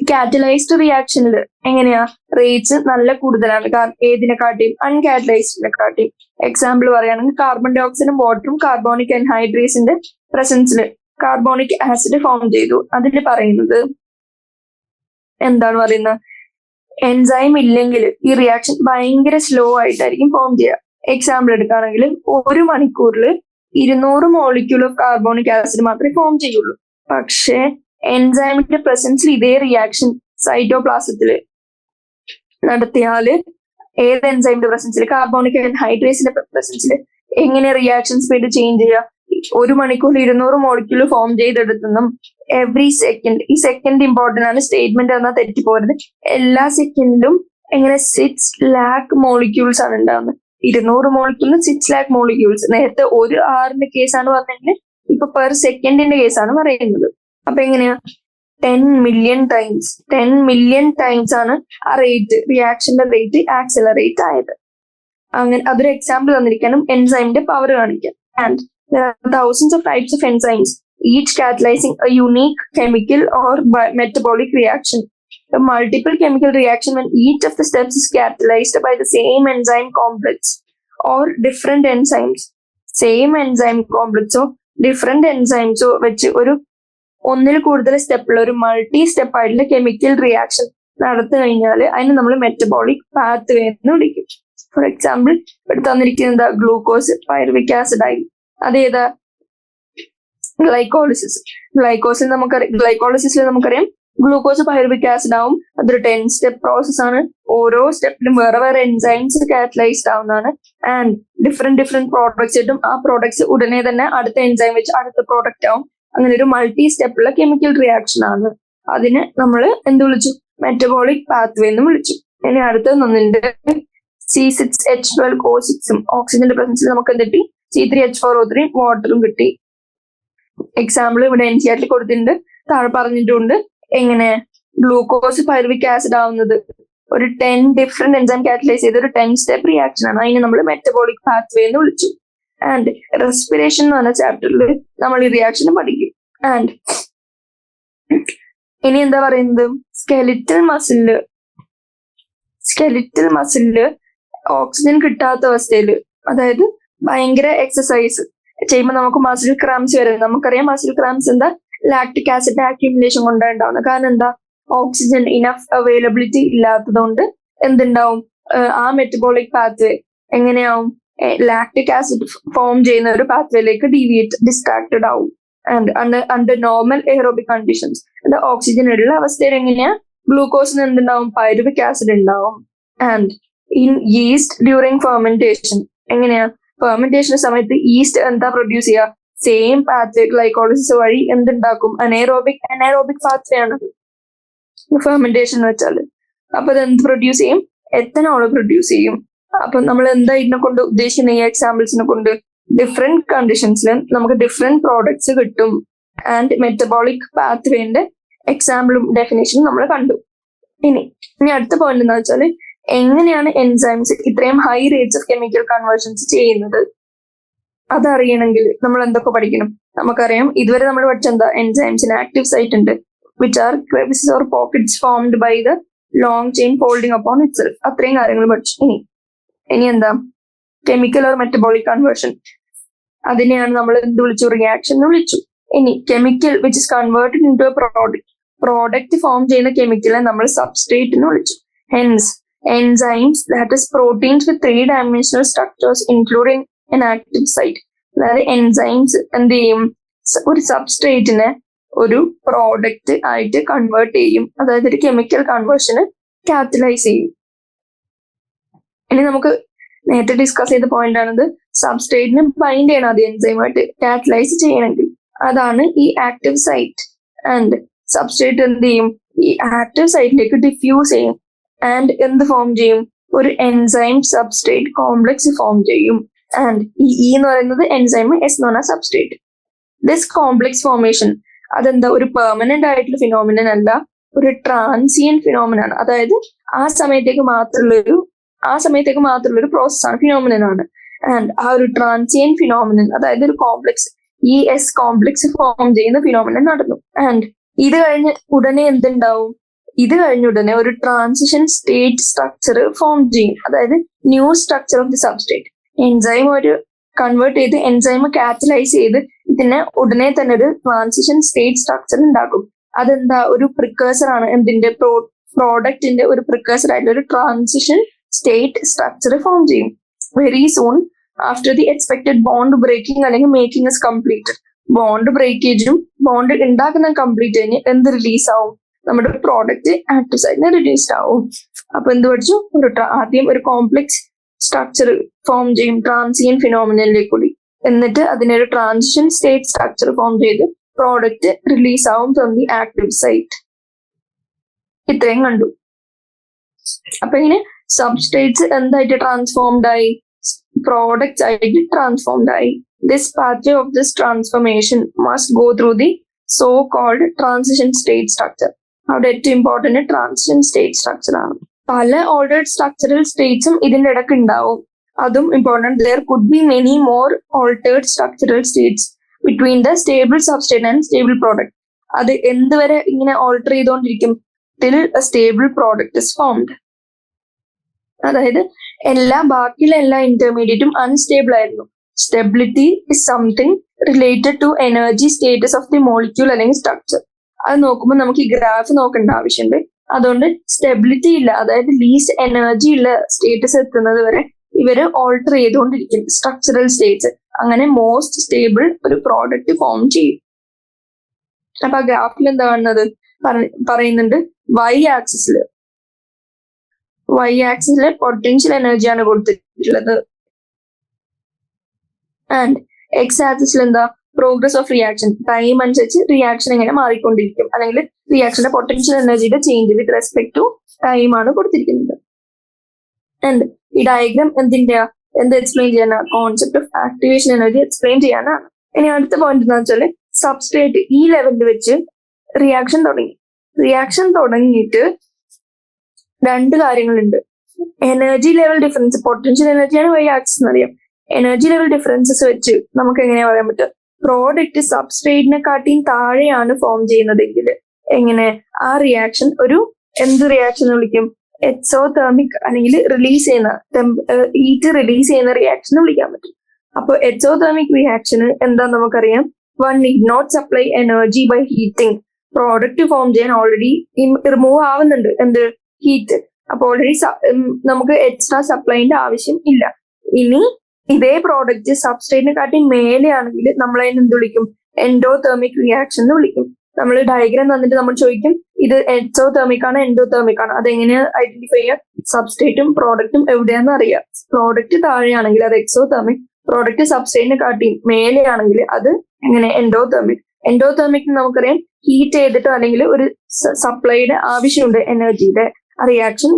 കാറ്റലൈസ്ഡ് റിയാക്ഷനിൽ എങ്ങനെയാ? റേറ്റ്സ് നല്ല കൂടുതലാണ്. ഏതിനെക്കാട്ടിയും? അൺകാറ്റലൈസ്ഡിനെക്കാട്ടിയും. എക്സാമ്പിൾ പറയുകയാണെങ്കിൽ കാർബൺ ഡൈ ഓക്സൈഡും വാട്ടറും കാർബോണിക് അൻഹൈഡ്രേസിന്റെ പ്രസൻസിൽ കാർബോണിക് ആസിഡ് ഫോം ചെയ്തു. അതിൽ പറയുന്നത് എന്താണ് പറയുന്നത്? എൻസൈം ഇല്ലെങ്കിൽ ഈ റിയാക്ഷൻ ഭയങ്കര സ്ലോ ആയിട്ടായിരിക്കും ഫോം ചെയ്യുക. എക്സാമ്പിൾ എടുക്കുകയാണെങ്കിൽ 1 മണിക്കൂറിൽ 200 മോളിക്യൂൾ ഓഫ് കാർബോണിക് ആസിഡ് മാത്രമേ ഫോം ചെയ്യുള്ളൂ. പക്ഷേ എൻസൈമിന്റെ പ്രസൻസിൽ ഇതേ റിയാക്ഷൻ സൈറ്റോപ്ലാസത്തില് നടത്തിയാല് ഏത് എൻസൈമിന്റെ പ്രസൻസിൽ? കാർബോണിക് അൻഹൈഡ്രേസിന്റെ പ്രസൻസിൽ എങ്ങനെ റിയാക്ഷൻ സ്പീഡ് ചേഞ്ച് ചെയ്യുക? 1 മണിക്കൂറിൽ 200 മോളിക്യൂൾ ഫോം ചെയ്തെടുത്തും എവറി സെക്കൻഡ്, ഈ സെക്കൻഡ് ഇമ്പോർട്ടന്റ് ആണ്, സ്റ്റേറ്റ്മെന്റ് എന്നാൽ തെറ്റിപ്പോരുത്. എല്ലാ സെക്കൻഡിലും എങ്ങനെ 6 lakh മോളിക്യൂൾസ് ആണ് ഉണ്ടാകുന്നത്. 200 മോളിക്യൂളിന് 6 lakh മോളിക്യൂൾസ്. നേരത്തെ 1 hourന്റെ കേസാണ് പറഞ്ഞെങ്കിൽ ഇപ്പൊ പെർ സെക്കൻഡിന്റെ കേസാണ് പറയുന്നത്. അപ്പൊ എങ്ങനെയാ? 10 മില്യൺ ടൈംസ് ആണ് ആ റേറ്റ്, റിയാക്ഷന്റെ റേറ്റ് ആക്സലറേറ്റ് ആയത്. അങ്ങനെ അതൊരു എക്സാമ്പിൾ തന്നിരിക്കാനും എൻസൈമിന്റെ പവർ കാണിക്കാം. And there are thousands of types of enzymes, each catalyzing a unique chemical or metabolic reaction. A multiple chemical reaction when each of the steps is catalyzed by the same enzyme complex or different enzymes. Same enzyme complex or different enzymes വെച്ച് ഒരു ഒന്നിൽ കൂടുതൽ സ്റ്റെപ്പുള്ള ഒരു മൾട്ടി സ്റ്റെപ്പ് ആയിട്ടുള്ള കെമിക്കൽ റിയാക്ഷൻ നടത്തി കഴിഞ്ഞാൽ അതിന് നമ്മൾ മെറ്റബോളിക് പാത്ത് വേ എന്ന് വിളിക്കും. ഫോർ എക്സാമ്പിൾ ഇവിടെ തന്നിരിക്കുന്നത് ഗ്ലൂക്കോസ് പൈറുവിക് ആസിഡ് ആയി. അതേതാ? ഗ്ലൈക്കോസിൽ നമുക്കറിയാം ഗ്ലൂക്കോസ് പൈറുവിക് ആസിഡ് ആവും. അതൊരു 10 സ്റ്റെപ്പ് പ്രോസസ് ആണ്. ഓരോ സ്റ്റെപ്പിലും വേറെ വേറെ എൻസൈംസ് കാറ്റലൈസ്ഡ് ആവുന്നതാണ്. ആൻഡ് ഡിഫറെന്റ് പ്രോഡക്ട്സ് ഇട്ടും ആ പ്രോഡക്ട്സ് ഉടനെ തന്നെ അടുത്ത എൻസൈം വെച്ച് അടുത്ത പ്രോഡക്റ്റ് ആവും. അങ്ങനെ ഒരു മൾട്ടി സ്റ്റെപ്പുള്ള കെമിക്കൽ റിയാക്ഷൻ ആണ്. അതിന് നമ്മൾ എന്ത് വിളിച്ചു? മെറ്റബോളിക് പാത്വേ എന്ന് വിളിച്ചു. ഇനി അടുത്തത് തന്നിട്ടുണ്ട് C6H12O6 ഓക്സിജന്റെ പ്രസൻസിൽ നമുക്ക് എന്തിട്ടി? C3H4O3 വാട്ടറും കിട്ടി. എക്സാമ്പിൾ ഇവിടെ NCERT കൊടുത്തിട്ടുണ്ട്, താഴെ പറഞ്ഞിട്ടുണ്ട്. എങ്ങനെ ഗ്ലൂക്കോസ് പൈറുവിക് ആസിഡ് ആവുന്നത്? ഒരു 10 ഡിഫറെന്റ് എൻസൈം കാറ്റലൈസ് ചെയ്ത ഒരു 10 സ്റ്റെപ്പ് റിയാക്ഷൻ ആണ്. അതിന് നമ്മൾ മെറ്റബോളിക് പാത്വേ എന്ന് വിളിച്ചു. ആൻഡ് റെസ്പിറേഷൻ എന്ന് പറഞ്ഞ ചാപ്റ്ററിൽ നമ്മൾ ഈ റിയാക്ഷൻ പഠിക്കും. ആൻഡ് ഇനി എന്താ പറയുന്നത്, സ്കെലിറ്റൽ മസിലില് ഓക്സിജൻ കിട്ടാത്ത അവസ്ഥയില്, അതായത് ഭയങ്കര എക്സസൈസ് ചെയ്യുമ്പോൾ നമുക്ക് മസിൽ ക്രാംസ് വരുന്നത്. നമുക്കറിയാം മസിൽ ക്രാംസ് എന്താ, ലാക്ടിക് ആസിഡ് ആക്യുമുലേഷൻ കൊണ്ടുണ്ടാവുന്നത്. കാരണം എന്താ, ഓക്സിജൻ ഇനഫ് അവൈലബിലിറ്റി ഇല്ലാത്തതുകൊണ്ട് എന്തുണ്ടാവും, ആ മെറ്റബോളിക് പാത്വേ എങ്ങനെയാവും, ലാക്ടിക് ആസിഡ് ഫോം ചെയ്യുന്ന ഒരു പാത്വേയിലേക്ക് ഡിസ്ട്രാക്റ്റഡ് ആവും. And under normal aerobic conditions, oxygen ഉള്ള അവസ്ഥയിൽ എങ്ങനെയാ, ഗ്ലൂക്കോസിന് എന്തുണ്ടാവും, പൈറുവിക് ആസിഡ് ഉണ്ടാവും. And in yeast during fermentation, എങ്ങനെയാ, ഫെർമെന്റേഷൻ സമയത്ത് ഈസ്റ്റ് എന്താ പ്രൊഡ്യൂസ് ചെയ്യുക, സെയിം പാത്വേ ഗ്ലൈക്കോളിസിസ് വഴി എന്തുണ്ടാക്കും, അനൈറോബിക് പാത്വേ ആണ് ഫെർമെന്റേഷൻ എന്ന് വെച്ചാല്. അപ്പൊ അത് എന്ത് പ്രൊഡ്യൂസ് ചെയ്യും, എത്തനോൾ പ്രൊഡ്യൂസ് ചെയ്യും. അപ്പൊ നമ്മൾ എന്താ ഇതിനെ കൊണ്ട് ഉദ്ദേശിക്കുന്ന, ഈ എക്സാമ്പിൾസിനെ കൊണ്ട് ഡിഫറെന്റ് കണ്ടീഷൻസിൽ നമുക്ക് ഡിഫറെന്റ് പ്രോഡക്ട്സ് കിട്ടും. ആൻഡ് മെറ്റബോളിക് പാത്വേന്റെ എക്സാമ്പിളും ഡെഫിനേഷനും നമ്മൾ കണ്ടു. ഇനി അടുത്ത പോയിന്റ് എന്താ വെച്ചാൽ, എങ്ങനെയാണ് എൻസൈംസ് ഇത്രയും high rates of chemical conversions ചെയ്യുന്നത് അതറിയണമെങ്കിൽ നമ്മൾ എന്തൊക്കെ പഠിക്കണം. നമുക്കറിയാം ഇതുവരെ നമ്മൾ പഠിച്ചെന്താ, എൻസൈംസിന് ആക്റ്റീവ് സൈറ്റ് ഉണ്ട്, which are crevices or pockets formed by the long chain folding upon itself. അത്രയും കാര്യങ്ങൾ പഠിച്ചു. ഇനി എന്താ, കെമിക്കൽ ഓർ മെറ്റബോളിക് കൺവേർഷൻ, അതിനെയാണ് നമ്മൾ എന്ത് വിളിച്ചു, റിയാക്ഷൻ എന്ന് വിളിച്ചു. ഇനി chemical which is converted into a product form ചെയ്യുന്ന കെമിക്കലിനെ നമ്മൾ സബ്സ്ട്രേറ്റ് എന്ന് വിളിച്ചു. Hence enzymes that is proteins with 3-dimensional structures including an active site. അതായത് എൻസൈംസ് എന്ത് ചെയ്യും, ഒരു സബ്സ്ട്രേറ്റിനെ ഒരു പ്രോഡക്റ്റ് ആയിട്ട് കൺവേർട്ട് ചെയ്യും, അതായത് ഒരു കെമിക്കൽ കൺവേർഷന് കാറ്റലൈസ് ചെയ്യും. ഇനി നമുക്ക് നേരത്തെ ഡിസ്കസ് ചെയ്ത പോയിന്റ് ആണിത്, സബ്സ്ട്രേറ്റിന് ബൈൻഡ് ചെയ്യണം അത് എൻസൈമായിട്ട് കാറ്റലൈസ് ചെയ്യണമെങ്കിൽ, അതാണ് ഈ ആക്റ്റീവ് സൈറ്റ്. ആൻഡ് സബ്സ്ട്രേറ്റ് എന്ത് ചെയ്യും, ഈ ആക്റ്റീവ് സൈറ്റിലേക്ക് ഡിഫ്യൂസ് ചെയ്യും. ആൻഡ് എന്ത് ഫോം ചെയ്യും, ഒരു എൻസൈം സബ്സ്ട്രേറ്റ് കോംപ്ലക്സ് ഫോം ചെയ്യും. ആൻഡ് ഈ എന്ന് പറയുന്നത് എൻസൈം, എസ് എന്ന് പറഞ്ഞാൽ സബ്സ്ട്രേറ്റ്. ദിസ് കോംപ്ലക്സ് ഫോർമേഷൻ അതെന്താ, ഒരു പെർമനന്റ് ആയിട്ടുള്ള ഫിനോമിനൻ അല്ല, ഒരു ട്രാൻസിയൻ ഫിനോമിനാണ്. അതായത് ആ സമയത്തേക്ക് മാത്രമുള്ള ഒരു പ്രോസസ്സാണ്, ഫിനോമിനൻ ആണ്. ആൻഡ് ആ ഒരു ട്രാൻസിയൻ ഫിനോമിനൻ, അതായത് ഒരു കോംപ്ലക്സ്, ഈ എസ് കോംപ്ലക്സ് ഫോം ചെയ്യുന്ന ഫിനോമിനൻ നടന്നു. ആൻഡ് ഇത് കഴിഞ്ഞ ഉടനെ എന്തുണ്ടാവും, ഒരു ട്രാൻസിഷൻ സ്റ്റേറ്റ് സ്ട്രക്ചർ ഫോം ചെയ്യും, അതായത് new structure of the substrate. Enzyme ഒരു കൺവേർട്ട് ചെയ്ത് എൻസൈം കാറ്റലൈസ് ചെയ്ത് ഇതിനെ ഉടനെ തന്നെ ഒരു ട്രാൻസിഷൻ സ്റ്റേറ്റ് സ്ട്രക്ചർ ഉണ്ടാക്കും. അതെന്താ, ഒരു പ്രിക്കേഴ്സർ ആണ്, എന്തിന്റെ, പ്രോഡക്റ്റിന്റെ ഒരു പ്രിക്കേഴ്സർ ആയിട്ടുള്ള ഒരു ട്രാൻസിഷൻ സ്റ്റേറ്റ് സ്ട്രക്ചർ ഫോം ചെയ്യും. Very soon after the expected bond breaking അല്ലെങ്കിൽ മേക്കിംഗ് ഇസ് കംപ്ലീറ്റഡ്. ബോണ്ട് ബ്രേക്കേജും ബോണ്ട് ഉണ്ടാക്കുന്ന കംപ്ലീറ്റ് കഴിഞ്ഞ് എന്ത് റിലീസ് ആവും, നമ്മുടെ പ്രോഡക്റ്റ് ആക്റ്റീവ് സൈറ്റിന് റിലീസ്ഡ് ആവും. അപ്പൊ എന്ത് പഠിച്ചു, ആദ്യം ഒരു കോംപ്ലക്സ് സ്ട്രക്ചർ ഫോം ചെയ്യും ട്രാൻസിയൻ ഫിനോമിനലിലേക്ക് കൂടി, എന്നിട്ട് അതിനൊരു ട്രാൻസിഷൻ സ്റ്റേറ്റ് സ്ട്രക്ചർ ഫോം ചെയ്ത് പ്രോഡക്റ്റ് റിലീസ് ആവും ഫ്രം ദി ആക്റ്റീവ് സൈറ്റ്. ഇത്രയും കണ്ടു. അപ്പൊ ഇങ്ങനെ സബ്സ്ട്രേറ്റ്സ് എന്തായിട്ട് ട്രാൻസ്ഫോംഡ് ആയി, പ്രോഡക്ട്സ് ആയിട്ട് ട്രാൻസ്ഫോംഡ് ആയി. This pathway of this transformation must go through the so called transition state structure. അവിടെ ഏറ്റവും ഇമ്പോർട്ടന്റ് ട്രാൻസിഷൻ സ്റ്റേറ്റ് സ്ട്രക്ചർ ആണ്. പല ഓൾഡേർഡ് സ്ട്രക്ചറൽ സ്റ്റേറ്റ്സും ഇതിന്റെ ഇടയ്ക്ക് ഉണ്ടാവും, അതും important. There could be many more altered structural states between the stable substrate and stable product. അത് എന്തുവരെ ഇങ്ങനെ ഓൾട്ടർ ചെയ്തുകൊണ്ടിരിക്കും, till a stable product is formed. അതായത് ബാക്കിയുള്ള എല്ലാ ഇന്റർമീഡിയറ്റും അൺസ്റ്റേബിൾ ആയിരുന്നു. Stability is something related to energy status of the molecule അല്ലെങ്കിൽ സ്ട്രക്ചർ. അത് നോക്കുമ്പോൾ നമുക്ക് ഈ ഗ്രാഫ് നോക്കേണ്ട ആവശ്യമുണ്ട്. അതുകൊണ്ട് സ്റ്റെബിലിറ്റി ഇല്ല, അതായത് ലീസ്റ്റ് എനർജി ഉള്ള സ്റ്റേറ്റസ് എത്തുന്നത് വരെ ഇവര് ഓൾട്ടർ ചെയ്തുകൊണ്ടിരിക്കും സ്ട്രക്ചറൽ സ്റ്റേറ്റ്സ്. അങ്ങനെ മോസ്റ്റ് സ്റ്റേബിൾ ഒരു പ്രോഡക്റ്റ് ഫോം ചെയ്യും. അപ്പൊ ആ ഗ്രാഫിൽ എന്താ കാണുന്നത്, പറയുന്നുണ്ട് വൈ ആക്സിസില് പൊട്ടൻഷ്യൽ എനർജിയാണ് കൊടുത്തിട്ടുള്ളത്. ആൻഡ് എക്സ് ആക്സിസിൽ എന്താ, പ്രോഗ്രസ് ഓഫ് റിയാക്ഷൻ, ടൈം അനുസരിച്ച് റിയാക്ഷൻ എങ്ങനെ മാറിക്കൊണ്ടിരിക്കും, അല്ലെങ്കിൽ റിയാക്ഷന്റെ പൊട്ടൻഷ്യൽ എനർജിയുടെ change with respect to time ആണ് കൊടുത്തിരിക്കുന്നത്. ആൻഡ് ഈ ഡയഗ്രാം എന്ത് എക്സ്പ്ലെയിൻ ചെയ്യാനാണ്, concept of activation energy explain ചെയ്യാനാണ്. ഇനി അടുത്ത പോയിന്റ് എന്താ വെച്ചാൽ, സബ്സ്ട്രേറ്റ് ഈ ലെവലിൽ വെച്ച് റിയാക്ഷൻ തുടങ്ങിയിട്ട് രണ്ട് കാര്യങ്ങളുണ്ട്. എനർജി ലെവൽ ഡിഫറൻസ്, പൊട്ടൻഷ്യൽ എനർജിയാണ് വൈ ആക്സിസ് എന്നറിയാം. എനർജി ലെവൽ ഡിഫറൻസസ് വെച്ച് നമുക്ക് എങ്ങനെയാ പറയാൻ പറ്റുക? പ്രോഡക്റ്റ് സബ്സ്ട്രേറ്റിനെ കാട്ടിയും താഴെയാണ് ഫോം ചെയ്യുന്നതെങ്കിൽ എങ്ങനെ ആ റിയാക്ഷൻ എന്ത് റിയാക്ഷൻ വിളിക്കും? എക്സോതെർമിക് അല്ലെങ്കിൽ റിലീസ് ചെയ്യുന്ന ഹീറ്റ് റിലീസ് ചെയ്യുന്ന റിയാക്ഷൻ വിളിക്കാൻ പറ്റും. അപ്പോൾ എക്സോതെർമിക് റിയാക്ഷന് എന്താ നമുക്കറിയാം? One need not supply energy by heating. Product form ചെയ്യാൻ ഓൾറെഡി റിമൂവ് ആവുന്നുണ്ട് എന്ത്? ഹീറ്റ്. അപ്പൊ ഓൾറെഡി നമുക്ക് എക്സ്ട്രാ സപ്ലൈന്റെ ആവശ്യം ഇല്ല. ഇനി ഇതേ പ്രോഡക്റ്റ് സബ്സ്ട്രേറ്റിനെ കാട്ടി മേലെയാണെങ്കിൽ നമ്മൾ അതിന് എന്ത് വിളിക്കും? എൻഡോതെർമിക് റിയാക്ഷൻ എന്ന് വിളിക്കും. നമ്മൾ ഡയഗ്രാം തന്നിട്ട് നമ്മൾ ചോദിക്കും ഇത് എക്സോതെർമിക് ആണ് എൻഡോതെർമിക് ആണ്, അതെങ്ങനെയാ ഐഡന്റിഫൈ ചെയ്യുക? സബ്സ്ട്രേറ്റും പ്രോഡക്റ്റും എവിടെയാണെന്ന് അറിയാം. പ്രോഡക്റ്റ് താഴെയാണെങ്കിൽ അത് എക്സോതെർമിക്, പ്രോഡക്റ്റ് സബ്സ്ട്രേറ്റിനെ കാട്ടി മേലെയാണെങ്കിൽ അത് എങ്ങനെ? എൻഡോതെർമിക്. എൻഡോതെർമിക് നമുക്കറിയാം ഹീറ്റ് ചെയ്തിട്ടോ അല്ലെങ്കിൽ ഒരു സപ്ലൈയുടെ ആവശ്യമുണ്ട് എനർജിയുടെ റിയാക്ഷൻ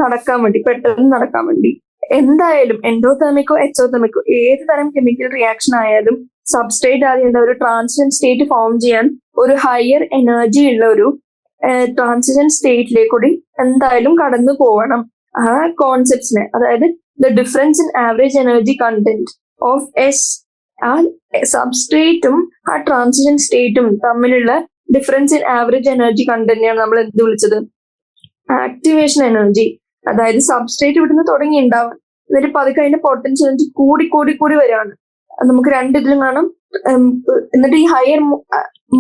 നടക്കാൻ വേണ്ടി, പെട്ടെന്ന് നടക്കാൻ വേണ്ടി. എന്തായാലും എൻഡോതെർമിക്കോ എക്സോതെർമിക്കോ ഏത് തരം കെമിക്കൽ റിയാക്ഷൻ ആയാലും സബ്സ്ട്രേറ്റ് ആദ്യം ഒരു ട്രാൻസിഷൻ സ്റ്റേറ്റ് ഫോം ചെയ്യാൻ ഒരു ഹയർ എനർജി ഉള്ള ഒരു ട്രാൻസിഷൻ സ്റ്റേറ്റിലേക്ക് കൂടി എന്തായാലും കടന്നു പോകണം. ആ കോൺസെപ്റ്റ്സിനെ, അതായത് the difference in average energy content of S, ആ സബ്സ്ട്രേറ്റും ആ ട്രാൻസിഷൻ സ്റ്റേറ്റും തമ്മിലുള്ള ഡിഫറൻസ് ഇൻ ആവറേജ് എനർജി കണ്ടന്റിനെയാണ് നമ്മൾ എന്ത് വിളിച്ചത്? Activation energy. അതായത് സബ്സ്ട്രേറ്റ് ഇവിടുന്ന് തുടങ്ങി ഉണ്ടാവും, എന്നിട്ട് പതുക്കെ അതിന്റെ പൊട്ടൻഷ്യൽ എനർജി കൂടി കൂടി കൂടി വരികയാണ്. നമുക്ക് രണ്ടിതിലും കാണാം. എന്നിട്ട് ഈ ഹയർ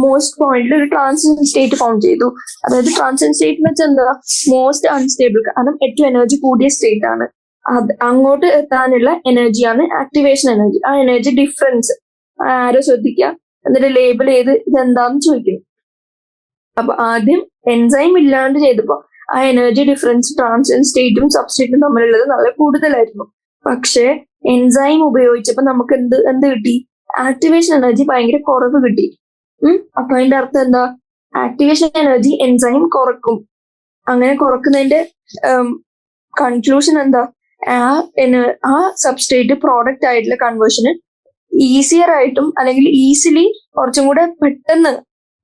മോസ്റ്റ് പോയിന്റിൽ ഒരു ട്രാൻസിഷൻ സ്റ്റേറ്റ് ഫോം ചെയ്തു. അതായത് ട്രാൻസിഷൻ സ്റ്റേറ്റ് എന്ന് വെച്ചാൽ എന്താ? മോസ്റ്റ് അൺസ്റ്റേബിൾ, കാരണം ഏറ്റവും എനർജി കൂടിയ സ്റ്റേറ്റ് ആണ്. അങ്ങോട്ട് എത്താനുള്ള എനർജിയാണ് ആക്ടിവേഷൻ എനർജി. ആ എനർജി ഡിഫറൻസ് ആരോ ശ്രദ്ധിക്കുക, എന്നിട്ട് ലേബിൾ ചെയ്ത് ഇതെന്താന്ന് ചോദിക്കുന്നു. അപ്പൊ ആദ്യം എൻസൈം ഇല്ലാണ്ട് ചെയ്തപ്പോ ആ എനർജി ഡിഫറൻസ് ട്രാൻസിഷൻ സ്റ്റേറ്റും സബ്സ്ട്രേറ്റും തമ്മിലുള്ളത് നല്ല കൂടുതലായിരുന്നു. പക്ഷെ എൻസൈം ഉപയോഗിച്ചപ്പോ നമുക്ക് എന്ത് കിട്ടി? ആക്ടിവേഷൻ എനർജി ഭയങ്കര കുറവ് കിട്ടി. അപ്പൊ അതിന്റെ അർത്ഥം എന്താ? ആക്ടിവേഷൻ എനർജി എൻസൈം കുറക്കും. അങ്ങനെ കുറക്കുന്നതിന്റെ കൺക്ലൂഷൻ എന്താ? ആ സബ്സ്ട്രേറ്റ് പ്രോഡക്റ്റ് ആയിട്ടുള്ള കൺവേർഷന് ഈസിയർ ആയിട്ടും അല്ലെങ്കിൽ ഈസിലി കുറച്ചും കൂടെ പെട്ടെന്ന്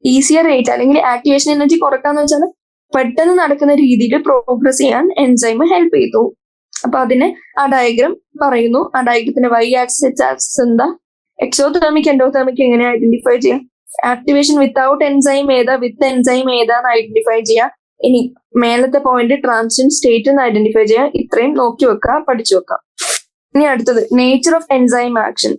ഈസിയർ റേറ്റ് അല്ലെങ്കിൽ ആക്ടിവേഷൻ എനർജി കുറക്കാന്ന് വെച്ചാൽ പെട്ടെന്ന് നടക്കുന്ന രീതിയിൽ പ്രോഗ്രസ് ചെയ്യാൻ എൻസൈം ഹെൽപ്പ് ചെയ്തു. അപ്പൊ അതിന് ആ ഡയഗ്രാം പറയുന്നു. ആ ഡയഗ്രത്തിന്റെ വൈ ആക്സിസ് എക്സ് ആക്സിസ് എന്താ? എക്സോതെർമിക് എൻഡോതെർമിക് എങ്ങനെ ഐഡന്റിഫൈ ചെയ്യാം? ആക്ടിവേഷൻ വിത്തൗട്ട് എൻസൈം ഏതാ, വിത്ത് എൻസൈം ഏതാന്ന് ഐഡന്റിഫൈ ചെയ്യാം. ഇനി മേലത്തെ പോയിന്റ് ട്രാൻസിഷൻ സ്റ്റേറ്റ് എന്ന് ഐഡന്റിഫൈ ചെയ്യാം. ഇത്രയും നോക്കി വെക്കാം, പഠിച്ചു വെക്കാം. ഇനി അടുത്തത് nature of enzyme action.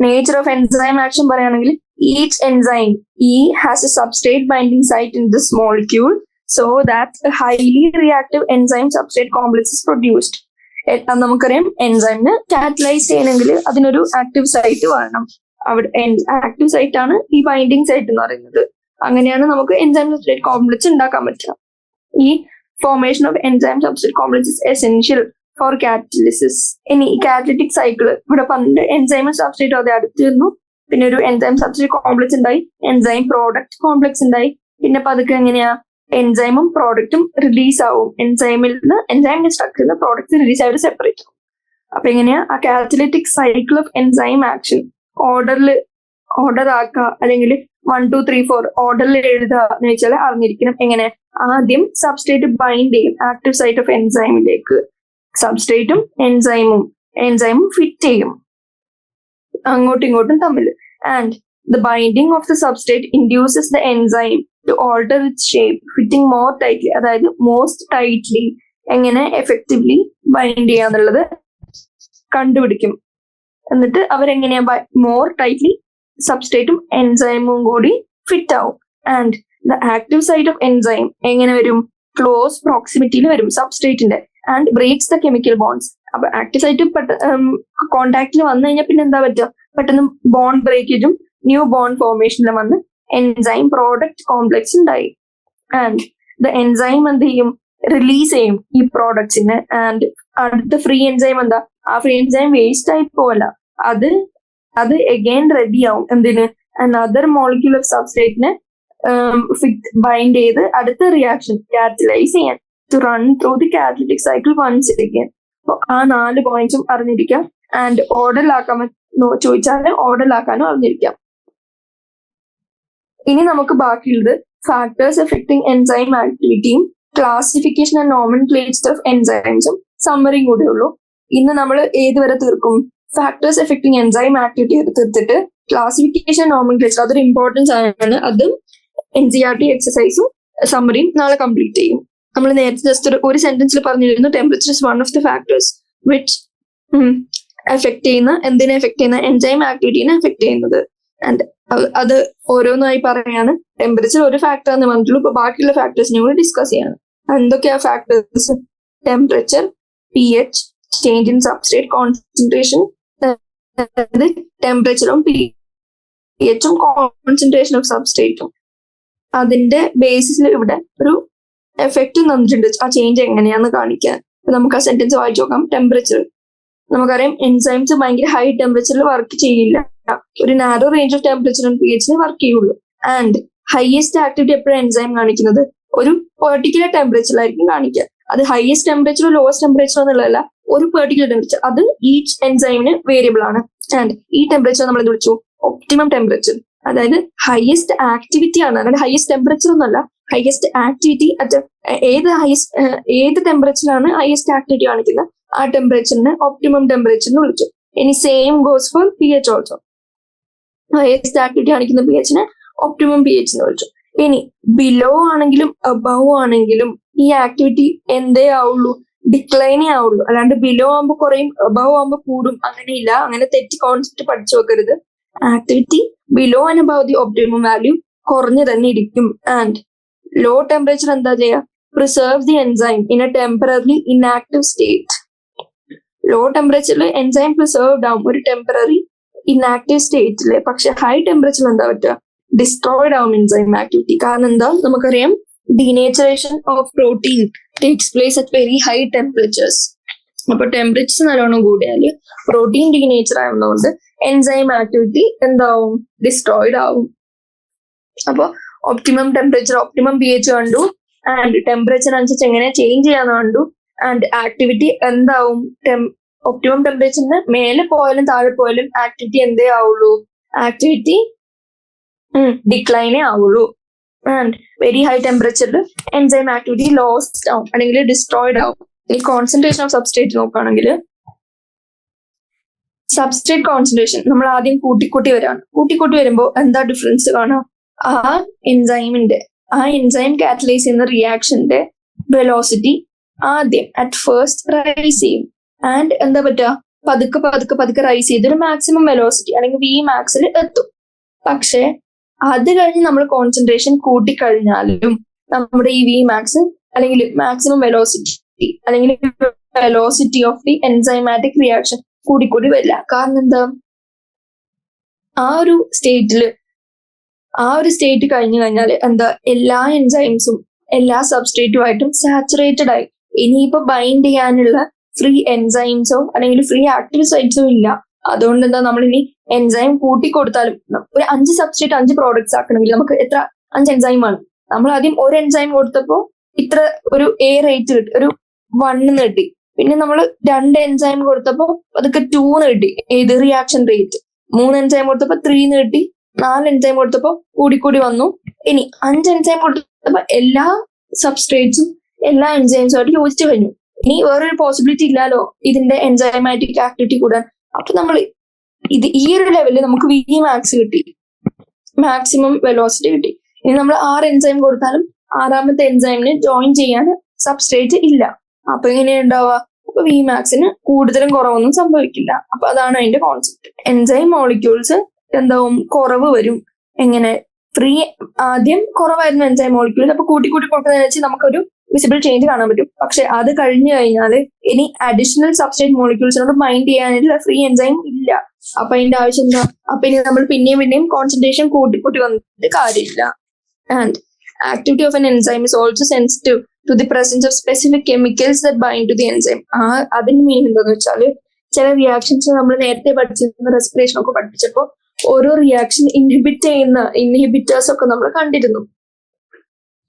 Nature of enzyme action പറയുകയാണെങ്കിൽ each enzyme E has a substrate binding site in this molecule so that a highly reactive enzyme substrate complex is produced. നമുക്കറിയാം എൻസൈമിന് കാറ്റലൈസ് ചെയ്യണമെങ്കിൽ അതിനൊരു ആക്റ്റീവ് സൈറ്റ് വേണം. അവിടെ ആക്റ്റീവ് സൈറ്റ് ആണ് ഈ ബൈൻഡിങ് സൈറ്റ് എന്ന് പറയുന്നത്. അങ്ങനെയാണ് നമുക്ക് എൻസൈം സബ്സ്ട്രേറ്റ് കോംപ്ലക്സ് ഉണ്ടാക്കാൻ പറ്റുക. ഈ formation of enzyme substrate complex is essential for catalysis. ഇനി ഈ കാറ്റലിറ്റിക് സൈക്കിൾ ഇവിടെ പണ്ട് എൻസൈമും സബ്സ്ട്രേറ്റും അത് അടുത്ത് വന്നു. പിന്നെ ഒരു എൻസൈം സബ്സ്ട്രേറ്റ് കോംപ്ലക്സ് ഉണ്ടായി, എൻസൈം പ്രോഡക്റ്റ് കോംപ്ലക്സ് ഉണ്ടായി. പിന്നെ പതുക്കെ എങ്ങനെയാ എൻസൈമും പ്രോഡക്റ്റും റിലീസ് ആവും. എൻസൈമിൽ നിന്ന് എൻസൈമിന്റെ സ്ട്രക്ചറിൽ നിന്ന് പ്രോഡക്റ്റ് റിലീസ് ആയിട്ട് സെപ്പറേറ്റ് ആവും. അപ്പൊ എങ്ങനെയാ ആ catalytic cycle of enzyme action order ആക്കുക, അല്ലെങ്കിൽ 1 2 3 4 ഓർഡറിൽ എഴുതുക എന്ന് വെച്ചാൽ അറിഞ്ഞിരിക്കണം. എങ്ങനെ? ആദ്യം സബ്സ്ട്രേറ്റ് ബൈൻഡ് ചെയ്യും ആക്റ്റീവ് സൈറ്റ് ഓഫ് എൻസൈമിലേക്ക്. സബ്സ്ട്രേറ്റും എൻസൈമും ഫിറ്റ് ചെയ്യും അങ്ങോട്ടും ഇങ്ങോട്ടും തമ്മിൽ. And the binding of the substrate induces the enzyme to alter its shape fitting more tightly. അതായത് മോസ്റ്റ് ടൈറ്റ്ലി എങ്ങനെ എഫക്റ്റീവ്ലി ബൈൻഡ് ചെയ്യാന്നുള്ളത് കണ്ടുപിടിക്കും. എന്നിട്ട് അവരെങ്ങനെയാ മോർ ടൈറ്റ്ലി സബ്സ്ട്രേറ്റും എൻസൈമും കൂടി ഫിറ്റ് ആവും. And the active site of enzyme എങ്ങനെ വരും? ക്ലോസ് പ്രോക്സിമിറ്റിയിൽ വരും സബ്സ്ട്രേറ്റിന്റെ. And breaks the chemical bonds. അപ്പൊ ആക്റ്റീവ് സൈറ്റ് കോണ്ടാക്റ്റിൽ വന്നു കഴിഞ്ഞാൽ പിന്നെ എന്താ പറ്റുക? പെട്ടെന്ന് ബോണ്ട് ബ്രേക്കേജും ന്യൂ ബോണ്ട് ഫോർമേഷനിലും വന്ന് എൻസൈം പ്രോഡക്റ്റ് കോംപ്ലക്സ് ഉണ്ടായി. ആൻഡ് ദ എൻസൈം എന്ത് ചെയ്യും? റിലീസ് ചെയ്യും ഈ പ്രോഡക്ട്സിന്. ആൻഡ് അടുത്ത ഫ്രീ എൻസൈം എന്താ? ആ ഫ്രീ എൻസൈം വേസ്റ്റ് ആയി പോവല്ല, അത് എഗെയിൻ റെഡി ആവും. എന്തിന്? അനദർ മോളിക്യൂൾ ഓഫ് സബ്സ്ട്രേറ്റിനെ ബൈൻഡ് ചെയ്ത് അടുത്ത റിയാക്ഷൻ കാറ്റലൈസ് ചെയ്യാൻ, to run through the catalytic cycle once again. അപ്പൊ ആ 4 പോയിന്റ്സും അറിഞ്ഞിരിക്കാം. ആൻഡ് ഓർഡറിലാക്കാൻ ചോദിച്ചാൽ ഓർഡറിലാക്കാനും അറിഞ്ഞിരിക്കാം. ഇനി നമുക്ക് ബാക്കിയുള്ളത് ഫാക്ടേഴ്സ് എഫക്ടിങ് എൻസൈം ആക്ടിവിറ്റിയും ക്ലാസിഫിക്കേഷൻ ആൻഡ് നോമൻക്ലേച്ചർ ഓഫ് എൻസൈംസും സമ്മറിയും കൂടെ ഉള്ളൂ. ഇന്ന് നമ്മൾ ഏതുവരെ തീർക്കും? ഫാക്ടേഴ്സ് എഫക്ടിങ് എൻസൈം ആക്ടിവിറ്റി എടുത്തിട്ട് ക്ലാസിഫിക്കേഷൻ നോമൻക്ലേച്ചർ അതൊരു ഇമ്പോർട്ടൻസ് ആണ്. അതും NCERT എക്സസൈസും സമ്മറിയും നാളെ കംപ്ലീറ്റ് ചെയ്യും. നമ്മൾ നേരത്തെ ജസ്റ്റ് ഒരു സെന്റൻസിൽ പറഞ്ഞിരുന്നു temperature is one of the factors which effect ചെയ്യുന്ന എന്തിനെ എഫക്ട് ചെയ്യുന്ന എൻസൈം ആക്ടിവിറ്റീനെ എഫക്ട് ചെയ്യുന്നത്. ആൻഡ് അത് ഓരോന്നായി പറയാണ്. ടെമ്പറേച്ചർ ഒരു ഫാക്ടർ എന്ന് പറഞ്ഞിട്ടുള്ളൂ. ഇപ്പൊ ബാക്കിയുള്ള ഫാക്ടേഴ്സിനെ കൂടി ഡിസ്കസ് ചെയ്യാണ്. എന്തൊക്കെയാ factors? Temperature, pH, change in substrate concentration, ടെമ്പറേച്ചറും pHും കോൺസെൻട്രേഷൻ ഓഫ് സബ്സ്ട്രേറ്റും അതിന്റെ ബേസിസിൽ ഇവിടെ ഒരു എഫക്റ്റ് തന്നിട്ടുണ്ട്. ആ ചേഞ്ച് എങ്ങനെയാന്ന് കാണിക്കാൻ നമുക്ക് ആ സെന്റൻസ് വായിച്ചു നോക്കാം. ടെമ്പറേച്ചർ നമുക്കറിയാം എൻസൈംസ് ഭയങ്കര ഹൈ ടെമ്പറേച്ചറിൽ വർക്ക് ചെയ്യില്ല. ഒരു നാരോ റേഞ്ച് ഓഫ് ടെമ്പറേച്ചർ pHന് വർക്ക് ചെയ്യുള്ളൂ. ആൻഡ് ഹൈയസ്റ്റ് ആക്ടിവിറ്റി എപ്പോഴും എൻസൈം കാണിക്കുന്നത് ഒരു പെർട്ടിക്കുലർ ടെമ്പറേച്ചറിലായിരിക്കും കാണിക്കുക. അത് ഹൈയസ്റ്റ് ടെമ്പറേച്ചറോ ലോവസ്റ്റ് ടെമ്പറേച്ചറോ എന്നുള്ളതല്ല, ഒരു പെർട്ടിക്കുലർ ടെമ്പറേച്ചർ. അത് ഈച്ച് എൻസൈമിന് വേരിയബിൾ ആണ്. ആൻഡ് ഈ ടെമ്പറേച്ചർ നമ്മൾ എന്ത് വിളിച്ചു? Optimum temperature. അതായത് ഹയസ്റ്റ് ആക്ടിവിറ്റി ആണ്, അതായത് ഹയസ്റ്റ് ടെമ്പറേച്ചർ ഒന്നല്ല, ഹയസ്റ്റ് ആക്ടിവിറ്റി അറ്റ് ഏത് ടെമ്പറേച്ചറാണ് ഹയസ്റ്റ് ആക്ടിവിറ്റി കാണിക്കുന്നത് ആ ടെമ്പറേച്ചറിന് ഒപ്റ്റിമം ടെമ്പറേച്ചർ എന്ന് വിളിച്ചു. ഇനി same goes for pH also. Highest activity കാണിക്കുന്ന pHനെ ഒപ്റ്റിമം pH എന്ന് വിളിച്ചു. ഇനി ബിലോ ആണെങ്കിലും അബവ് ആണെങ്കിലും ഈ ആക്ടിവിറ്റി എന്തേ ആവുള്ളൂ? ഡിക്ലൈനേ ആവുള്ളൂ. അല്ലാണ്ട് ബിലോ ആകുമ്പോൾ കുറയും അബവ് ആകുമ്പോൾ കൂടും അങ്ങനെയില്ല. അങ്ങനെ തെറ്റി കോൺസെപ്റ്റ് പഠിച്ചു വെക്കരുത്. Activity below and above the optimum value കുറഞ്ഞു തന്നെ ഇരിക്കും. ആൻഡ് ലോ ടെമ്പറേച്ചർ എന്താ ചെയ്യുക? Preserve the enzyme in a temporary inactive state. Low ടെമ്പറേച്ചറിൽ എൻസൈം പ്രിസർവ്ഡ് ആവും ഒരു ടെമ്പററി ഇൻആക്റ്റീവ് സ്റ്റേറ്റില്. പക്ഷെ ഹൈ ടെമ്പറേച്ചറിൽ എന്താ പറ്റുക? ഡിസ്ട്രോയിഡ് ആവും എൻസൈം ആക്ടിവിറ്റി. കാരണം എന്താ? നമുക്കറിയാം denaturation of protein takes place at very high temperatures. അപ്പൊ ടെമ്പറേച്ചർ നല്ലോണം കൂടിയാൽ പ്രോട്ടീൻ ഡീനേച്ചർ ആവുന്നതുകൊണ്ട് എൻസൈം ആക്ടിവിറ്റി എന്താവും? ഡിസ്ട്രോയിഡ് ആവും. അപ്പൊ ഒപ്റ്റിമം ടെമ്പറേച്ചർ, ഒപ്റ്റിമം pH കണ്ടു. ആൻഡ് ടെമ്പറേച്ചർ അനുസരിച്ച് എങ്ങനെ ചേഞ്ച് ചെയ്യാന്ന് കണ്ടു. ആൻഡ് ആക്ടിവിറ്റി എന്താവും? ഒപ്റ്റിമം ടെമ്പറേച്ചറിന് മേലെ പോയാലും താഴെ പോയാലും ആക്ടിവിറ്റി എന്തേ ആവുള്ളൂ? ആക്ടിവിറ്റി ഡിക്ലൈനേ ആവുള്ളൂ. ആൻഡ് വെരി ഹൈ ടെമ്പറേച്ചറിൽ എൻസൈം ആക്ടിവിറ്റി ലോസ്റ്റ് ആവും അല്ലെങ്കിൽ ഡിസ്ട്രോയിഡ് ആവും. ഈ കോൺസെൻട്രേഷൻ ഓഫ് സബ്സ്ട്രേറ്റ് നോക്കുകയാണെങ്കിൽ സബ്സ്ട്രേറ്റ് കോൺസെൻട്രേഷൻ നമ്മൾ ആദ്യം കൂട്ടിക്കൂട്ടി വരാണ്. കൂട്ടിക്കൂട്ടി വരുമ്പോൾ എന്താ ഡിഫറൻസ് കാണാം? ആ എൻസൈം കാറ്റലൈസ് ചെയ്യുന്ന റിയാക്ഷന്റെ വെലോസിറ്റി ആദ്യം അറ്റ് ഫസ്റ്റ് റൈസ് ചെയ്യും. ആൻഡ് എന്താ പറ്റുക? പതുക്കെ റൈസ് ചെയ്ത് ഒരു മാക്സിമം വെലോസിറ്റി അല്ലെങ്കിൽ Vmaxൽ എത്തും. പക്ഷെ അത് കഴിഞ്ഞ് നമ്മൾ കോൺസെൻട്രേഷൻ കൂട്ടിക്കഴിഞ്ഞാലും നമ്മുടെ ഈ Vmax അല്ലെങ്കിൽ മാക്സിമം വെലോസിറ്റി അല്ലെങ്കിൽ velocity of the enzymatic reaction കൂടിക്കൂടി വരില്ല. കാരണം എന്താ? ആ ഒരു സ്റ്റേറ്റ് കഴിഞ്ഞു കഴിഞ്ഞാൽ എന്താ? എല്ലാ എൻസൈംസും എല്ലാ സബ്സ്ട്രേറ്റുമായിട്ടും സാച്ചുറേറ്റഡ് ആയി. ഇനിയിപ്പോ ബൈൻഡ് ചെയ്യാനുള്ള ഫ്രീ എൻസൈംസോ അല്ലെങ്കിൽ ഫ്രീ ആക്റ്റീവ് സൈറ്റ്സോ ഇല്ല. അതുകൊണ്ട് എന്താ? നമ്മൾ ഇനി എൻസൈം കൂട്ടിക്കൊടുത്താലും ഒരു 5 സബ്സ്ട്രേറ്റ് 5 പ്രോഡക്ട്സ് ആക്കണമെങ്കിൽ നമുക്ക് എത്ര? 5 എൻസൈമാണ്. നമ്മൾ ആദ്യം ഒരു എൻസൈം കൊടുത്തപ്പോ ഇത്ര ഒരു A റേറ്റ് കിട്ടി, ഒരു 1 കിട്ടി. പിന്നെ നമ്മൾ 2 എൻസൈം കൊടുത്തപ്പോ അതൊക്കെ 2 കിട്ടി. ഏത്? Reaction rate. 3 എൻസൈം കൊടുത്തപ്പോ 3 കിട്ടി. 4 എൻസൈം കൊടുത്തപ്പോ കൂടിക്കൂടി വന്നു. ഇനി 5 എൻസൈം കൊടുത്തപ്പോ എല്ലാ സബ്സ്ട്രേറ്റ്സും എല്ലാ എൻസൈംസുമായിട്ട് യോജിച്ചു കഴിഞ്ഞു. ഇനി വേറൊരു പോസിബിലിറ്റി ഇല്ലല്ലോ ഇതിന്റെ എൻസൈമാറ്റിക് ആക്ടിവിറ്റി കൂടാൻ. അപ്പൊ നമ്മൾ ഈ ഒരു ലെവലിൽ നമുക്ക് Vmax കിട്ടി, മാക്സിമം വെലോസിറ്റി കിട്ടി. ഇനി നമ്മൾ 6 എൻസൈം കൊടുത്താലും 6ാമത്തെ എൻസൈമിന് ജോയിൻ ചെയ്യാൻ സബ്സ്ട്രേറ്റ് ഇല്ല. അപ്പൊ എങ്ങനെയാ ഉണ്ടാവുക? അപ്പൊ Vmaxന് കൂടുതലും കുറവൊന്നും സംഭവിക്കില്ല. അപ്പൊ അതാണ് അതിന്റെ കോൺസെപ്റ്റ്. എൻസൈം മോളിക്യൂൾസ് എന്താവും? കുറവ് വരും. എങ്ങനെ? ആദ്യം കുറവായിരുന്നു എൻസൈം മോളിക്യൂൾസ്. അപ്പൊ കൂട്ടിക്കൂട്ടി കൊടുക്കുന്നതെന്ന് വെച്ചാൽ നമുക്കൊരു വിസിബിൾ ചേഞ്ച് കാണാൻ പറ്റും. പക്ഷെ അത് കഴിഞ്ഞു കഴിഞ്ഞാൽ ഇനി അഡീഷണൽ സബ്സ്ട്രേറ്റ് മോളിക്യൂൾസിനോട് മൈൻഡ് ചെയ്യാനായിട്ടുള്ള ഫ്രീ എൻസൈം ഇല്ല. അപ്പൊ അതിന്റെ ആവശ്യം എന്താ? അപ്പൊ ഇനി നമ്മൾ പിന്നെയും കോൺസെൻട്രേഷൻ കൂട്ടിക്കൂട്ടി വന്നിട്ട് കാര്യമില്ല. And activity of an enzyme is also sensitive to the presence of specific chemicals that bind to the enzyme. അതിന് മീനിങ് എന്താന്ന് വെച്ചാൽ ചില റിയാക്ഷൻസ് നമ്മൾ നേരത്തെ പഠിച്ചിരുന്ന റെസ്പിറേഷൻ ഒക്കെ പഠിപ്പിച്ചപ്പോൾ ഓരോ റിയാക്ഷൻ ഇൻഹിബിറ്റ് ചെയ്യുന്ന ഇൻഹിബിറ്റേഴ്സ് ഒക്കെ നമ്മൾ കണ്ടിരുന്നു.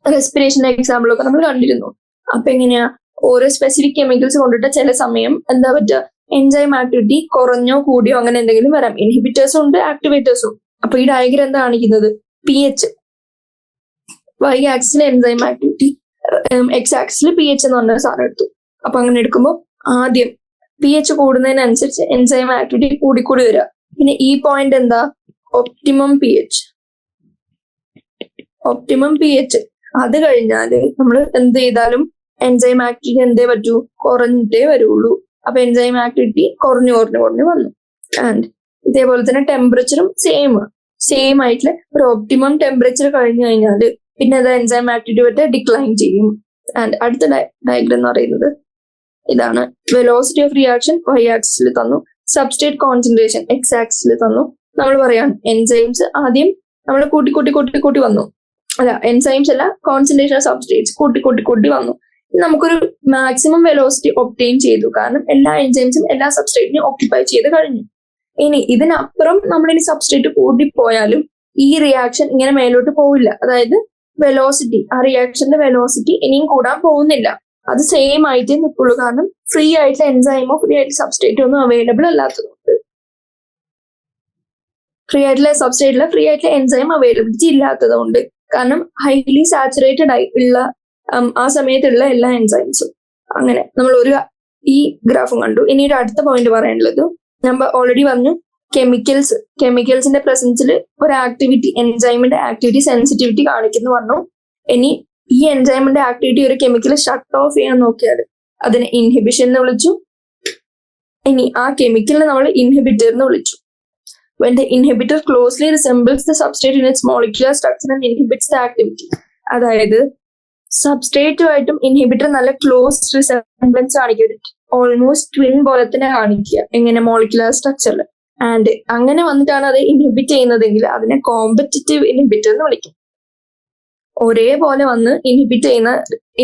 റെസ്പിറേഷൻ എക്സാമ്പിൾ ഒക്കെ നമ്മൾ കണ്ടിരുന്നു. അപ്പൊ എങ്ങനെയാ? ഓരോ സ്പെസിഫിക് കെമിക്കൽസ് കൊണ്ടിട്ട് ചില സമയം എന്താ പറ്റുക? എൻസൈം ആക്ടിവിറ്റി കുറഞ്ഞോ കൂടിയോ അങ്ങനെ എന്തെങ്കിലും വരാം. ഇൻഹിബിറ്റേഴ്സും ഉണ്ട്, ആക്ടിവേറ്റേഴ്സും. അപ്പൊ ഈ ഡയഗ്രം എന്താ കാണിക്കുന്നത്? pH y ആക്സിസിൽ എൻസൈം ആക്ടിവിറ്റി, x ആക്സിസിൽ pH എന്ന് പറഞ്ഞ സാധനം എടുത്തു. അപ്പൊ അങ്ങനെ എടുക്കുമ്പോൾ ആദ്യം pH കൂടുന്നതിനനുസരിച്ച് എൻസൈം ആക്ടിവിറ്റി കൂടിക്കൂടി വരിക. പിന്നെ ഈ പോയിന്റ് എന്താ? Optimum pH. അത് കഴിഞ്ഞാല് നമ്മൾ എന്ത് ചെയ്താലും എൻസൈം ആക്ടിവിറ്റി എന്തേ പറ്റൂ? കുറഞ്ഞിട്ടേ വരുള്ളൂ. അപ്പൊ എൻസൈം ആക്ടിവിറ്റി കുറഞ്ഞു വന്നു. ആൻഡ് ഇതേപോലെ തന്നെ ടെമ്പറേച്ചറും സെയിം ആയിട്ടുള്ള ഒരു ഒപ്റ്റിമം ടെമ്പറേച്ചർ കഴിഞ്ഞു കഴിഞ്ഞാൽ പിന്നെ അത് എൻസൈം ആക്ടിവിറ്റി പറ്റി ഡിക്ലൈൻ ചെയ്യും. ആൻഡ് അടുത്ത ഡയഗ്രം എന്ന് പറയുന്നത് ഇതാണ്. വെലോസിറ്റി ഓഫ് റിയാക്ഷൻ y ആക്സിസിൽ തന്നു, സബ്സ്ട്രേറ്റ് കോൺസെൻട്രേഷൻ x ആക്സിസിൽ തന്നു. നമ്മൾ പറയാണ് എൻസൈംസ് ആദ്യം നമ്മൾ കൂട്ടി വന്നു. എൻസൈംസ് അല്ല, കോൺസെൻട്രേഷൻ ഓഫ് സബ്സ്ട്രേറ്റ്സ് കൂട്ടി വന്നു. നമുക്കൊരു മാക്സിമം വെലോസിറ്റി ഒബ്റ്റെയിൻ ചെയ്തു, കാരണം എല്ലാ എൻസൈംസും എല്ലാ സബ്സ്ട്രേറ്റിനും ഓക്യുപ്പൈ ചെയ്ത് കഴിഞ്ഞു. ഇനി ഇതിനപ്പുറം നമ്മളിനി സബ്സ്ട്രേറ്റ് കൂട്ടിപ്പോയാലും ഈ റിയാക്ഷൻ ഇങ്ങനെ മേലോട്ട് പോവില്ല. അതായത് വെലോസിറ്റി, ആ റിയാക്ഷന്റെ വെലോസിറ്റി ഇനിയും കൂടാൻ പോകുന്നില്ല. അത് സെയിം ആയിട്ടേ നിൽക്കുള്ളൂ. കാരണം ഫ്രീ ആയിട്ടുള്ള എൻസൈമോ ഫ്രീ ആയിട്ടുള്ള സബ്സ്ട്രേറ്റോ ഒന്നും അവൈലബിൾ അല്ലാത്തതുകൊണ്ട്, ഫ്രീ ആയിട്ടുള്ള എൻസൈം അവൈലബിലിറ്റി ഇല്ലാത്തതുകൊണ്ട്. കാരണം ഹൈലി സാച്ചുറേറ്റഡ് ആയിട്ടുള്ള ആ സമയത്തുള്ള എല്ലാ എൻസൈംസും. അങ്ങനെ നമ്മൾ ഈ ഗ്രാഫും കണ്ടു. ഇനി ഒരു അടുത്ത പോയിന്റ് പറയാനുള്ളത്, നമ്മൾ ഓൾറെഡി പറഞ്ഞു കെമിക്കൽസിന്റെ പ്രസൻസിൽ ഒരു ആക്ടിവിറ്റി, എൻസൈമിന്റെ ആക്ടിവിറ്റി സെൻസിറ്റിവിറ്റി കാണിക്കുന്നു പറഞ്ഞു. ഇനി ഈ എൻസൈമിന്റെ ആക്ടിവിറ്റി ഒരു കെമിക്കൽ ഷട്ട് ഓഫ് ചെയ്യാൻ നോക്കിയാൽ അതിനെ ഇൻഹിബിഷൻ എന്ന് വിളിച്ചു. ഇനി ആ കെമിക്കലിനെ നമ്മൾ ഇൻഹിബിറ്റർ എന്ന് വിളിച്ചു. When the inhibitor closely resembles the substrate in its molecular structure and inhibits the activity. അതായത് സബ്സ്ട്രേറ്റുമായിട്ടും ഇൻഹിബിറ്റർ നല്ല ക്ലോസ് റിസംബ്ലൻസ് കാണിക്കും, ഓൾമോസ്റ്റ് ട്വിൻ പോലെ തന്നെ കാണിക്കുക. എങ്ങനെ? മോളിക്കുലർ സ്ട്രക്ചറിൽ. ആൻഡ് അങ്ങനെ വന്നിട്ടാണ് അത് ഇൻഹിബിറ്റ് ചെയ്യുന്നതെങ്കിൽ അതിനെ കോമ്പറ്റിറ്റീവ് ഇൻഹിബിറ്റർ എന്ന് വിളിക്കും. ഒരേപോലെ വന്ന് ഇൻഹിബിറ്റ് ചെയ്യുന്ന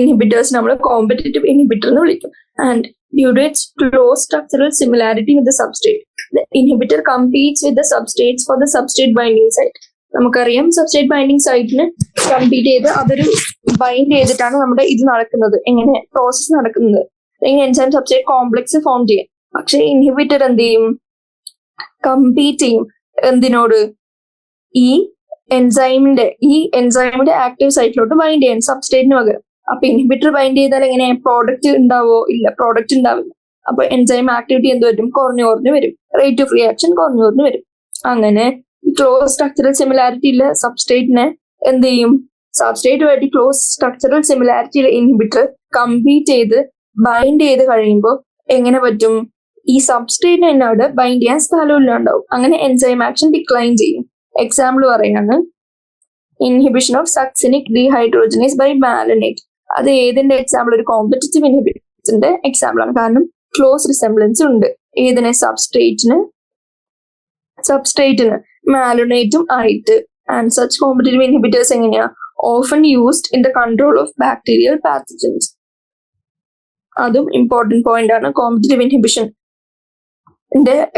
ഇൻഹിബിറ്റേഴ്സ് നമ്മൾ കോമ്പറ്റിറ്റീവ് ഇൻഹിബിറ്റർ എന്ന് വിളിക്കും. And due to its close structural similarity with the substrate, the inhibitor competes with the substrates for the substrate binding site. നമുക്കറിയാം സബ്സ്ട്രേറ്റ് ബൈൻഡിങ് സൈറ്റിന് കമ്പീറ്റ് ചെയ്ത് അതൊരു ബൈൻഡ് ചെയ്തിട്ടാണ് നമ്മുടെ ഇത് നടക്കുന്നത്, എങ്ങനെ പ്രോസസ് നടക്കുന്നത്, എങ്ങനെ എൻസൈം സബ്സ്ട്രേറ്റ് കോംപ്ലക്സ് ഫോം ചെയ്യും. പക്ഷെ ഇൻഹിബിറ്റർ എന്ത് ചെയ്യും? കമ്പീറ്റ് ചെയ്യും. എന്തിനോട്? ഈ എൻസൈമിന്റെ ആക്റ്റീവ് സൈറ്റിലോട്ട് ബൈൻഡ് ചെയ്യാൻ, സബ്സ്ട്രേറ്റിന് പകരം. അപ്പൊ ഇൻഹിബിറ്റർ ബൈൻഡ് ചെയ്താൽ എങ്ങനെ? പ്രോഡക്റ്റ് ഉണ്ടാവോ? ഇല്ല, പ്രോഡക്റ്റ് ഉണ്ടാവില്ല. അപ്പൊ എൻസൈം ആക്ടിവിറ്റി എന്ത് വരും? കുറഞ്ഞു വരും. റേറ്റ് ഓഫ് റിയാക്ഷൻ കുറഞ്ഞു വരും. അങ്ങനെ ക്ലോസ് സ്ട്രക്ചറൽ സിമിലാരിറ്റി ഉള്ള സബ്സ്ട്രേറ്റിനെ എന്ത് ചെയ്യും? സബ്സ്ട്രേറ്റുമായിട്ട് ക്ലോസ് സ്ട്രക്ചറൽ സിമിലാരിറ്റി ഉള്ള ഇൻഹിബിറ്റർ കമ്പീറ്റ് ചെയ്ത് ബൈൻഡ് ചെയ്ത് കഴിയുമ്പോൾ എങ്ങനെ പറ്റും? ഈ സബ്സ്ട്രേറ്റിന് തന്നെ അവിടെ ബൈൻഡ് ചെയ്യാൻ സ്ഥലമില്ലാണ്ടാവും. അങ്ങനെ എൻസൈം ആക്ഷൻ ഡിക്ലൈൻ ചെയ്യും. എക്സാമ്പിൾ പറയാണ് inhibition of succinic dehydrogenase by malonate. അത് ഏതിന്റെ എക്സാമ്പിൾ? ഒരു കോമ്പറ്റിറ്റീവ് ഇൻഹിബിറ്ററിന്റെ എക്സാമ്പിൾ ആണ്. കാരണം ക്ലോസ് റിസംബ്ലൻസ് ഉണ്ട്. ഏതിനെ? സബ്സ്ട്രേറ്റിന് മാലനേറ്റും ആയിട്ട്. ആൻഡ് സച്ച് കോമ്പറ്റിറ്റീവ് ഇൻഹിബിറ്റേഴ്സ് എങ്ങനെയാ? Often used in the control of bacterial pathogens. അതും ഇമ്പോർട്ടന്റ് പോയിന്റ് ആണ്. കോമ്പറ്റിറ്റീവ് ഇൻഹിബിഷൻ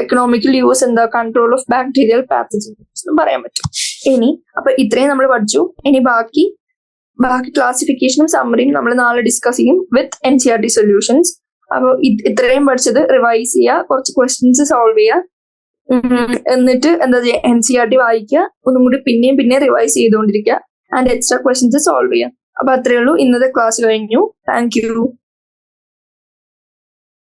എക്കണോമിക്കൽ യൂസ് എന്താ? കൺട്രോൾ ഓഫ് ബാക്ടീരിയൽ പാത്തജൻസ് എന്ന് പറയാൻ പറ്റും. ഇനി അപ്പൊ ഇത്രയും നമ്മൾ പഠിച്ചു. ഇനി ബാക്കി ക്ലാസിഫിക്കേഷനും സമ്മറിയും നമ്മൾ നാളെ ഡിസ്കസ് ചെയ്യും വിത്ത് NCERT സൊല്യൂഷൻസ്. അപ്പോൾ ഇത്രയും പഠിച്ചത് റിവൈസ് ചെയ്യുക, കുറച്ച് ക്വസ്റ്റ്യൻസ് സോൾവ് ചെയ്യുക, എന്നിട്ട് എന്താ ചെയ്യുക? NCERT വായിക്കുക, ഒന്നും കൂടി പിന്നെ റിവൈസ് ചെയ്തുകൊണ്ടിരിക്കുക, ആൻഡ് എക്സ്ട്രാ ക്വസ്റ്റ്യൻസ് സോൾവ് ചെയ്യുക. അപ്പൊ അത്രയേ ഉള്ളൂ. ഇന്നത്തെ ക്ലാസ് കഴിഞ്ഞു. Thank you.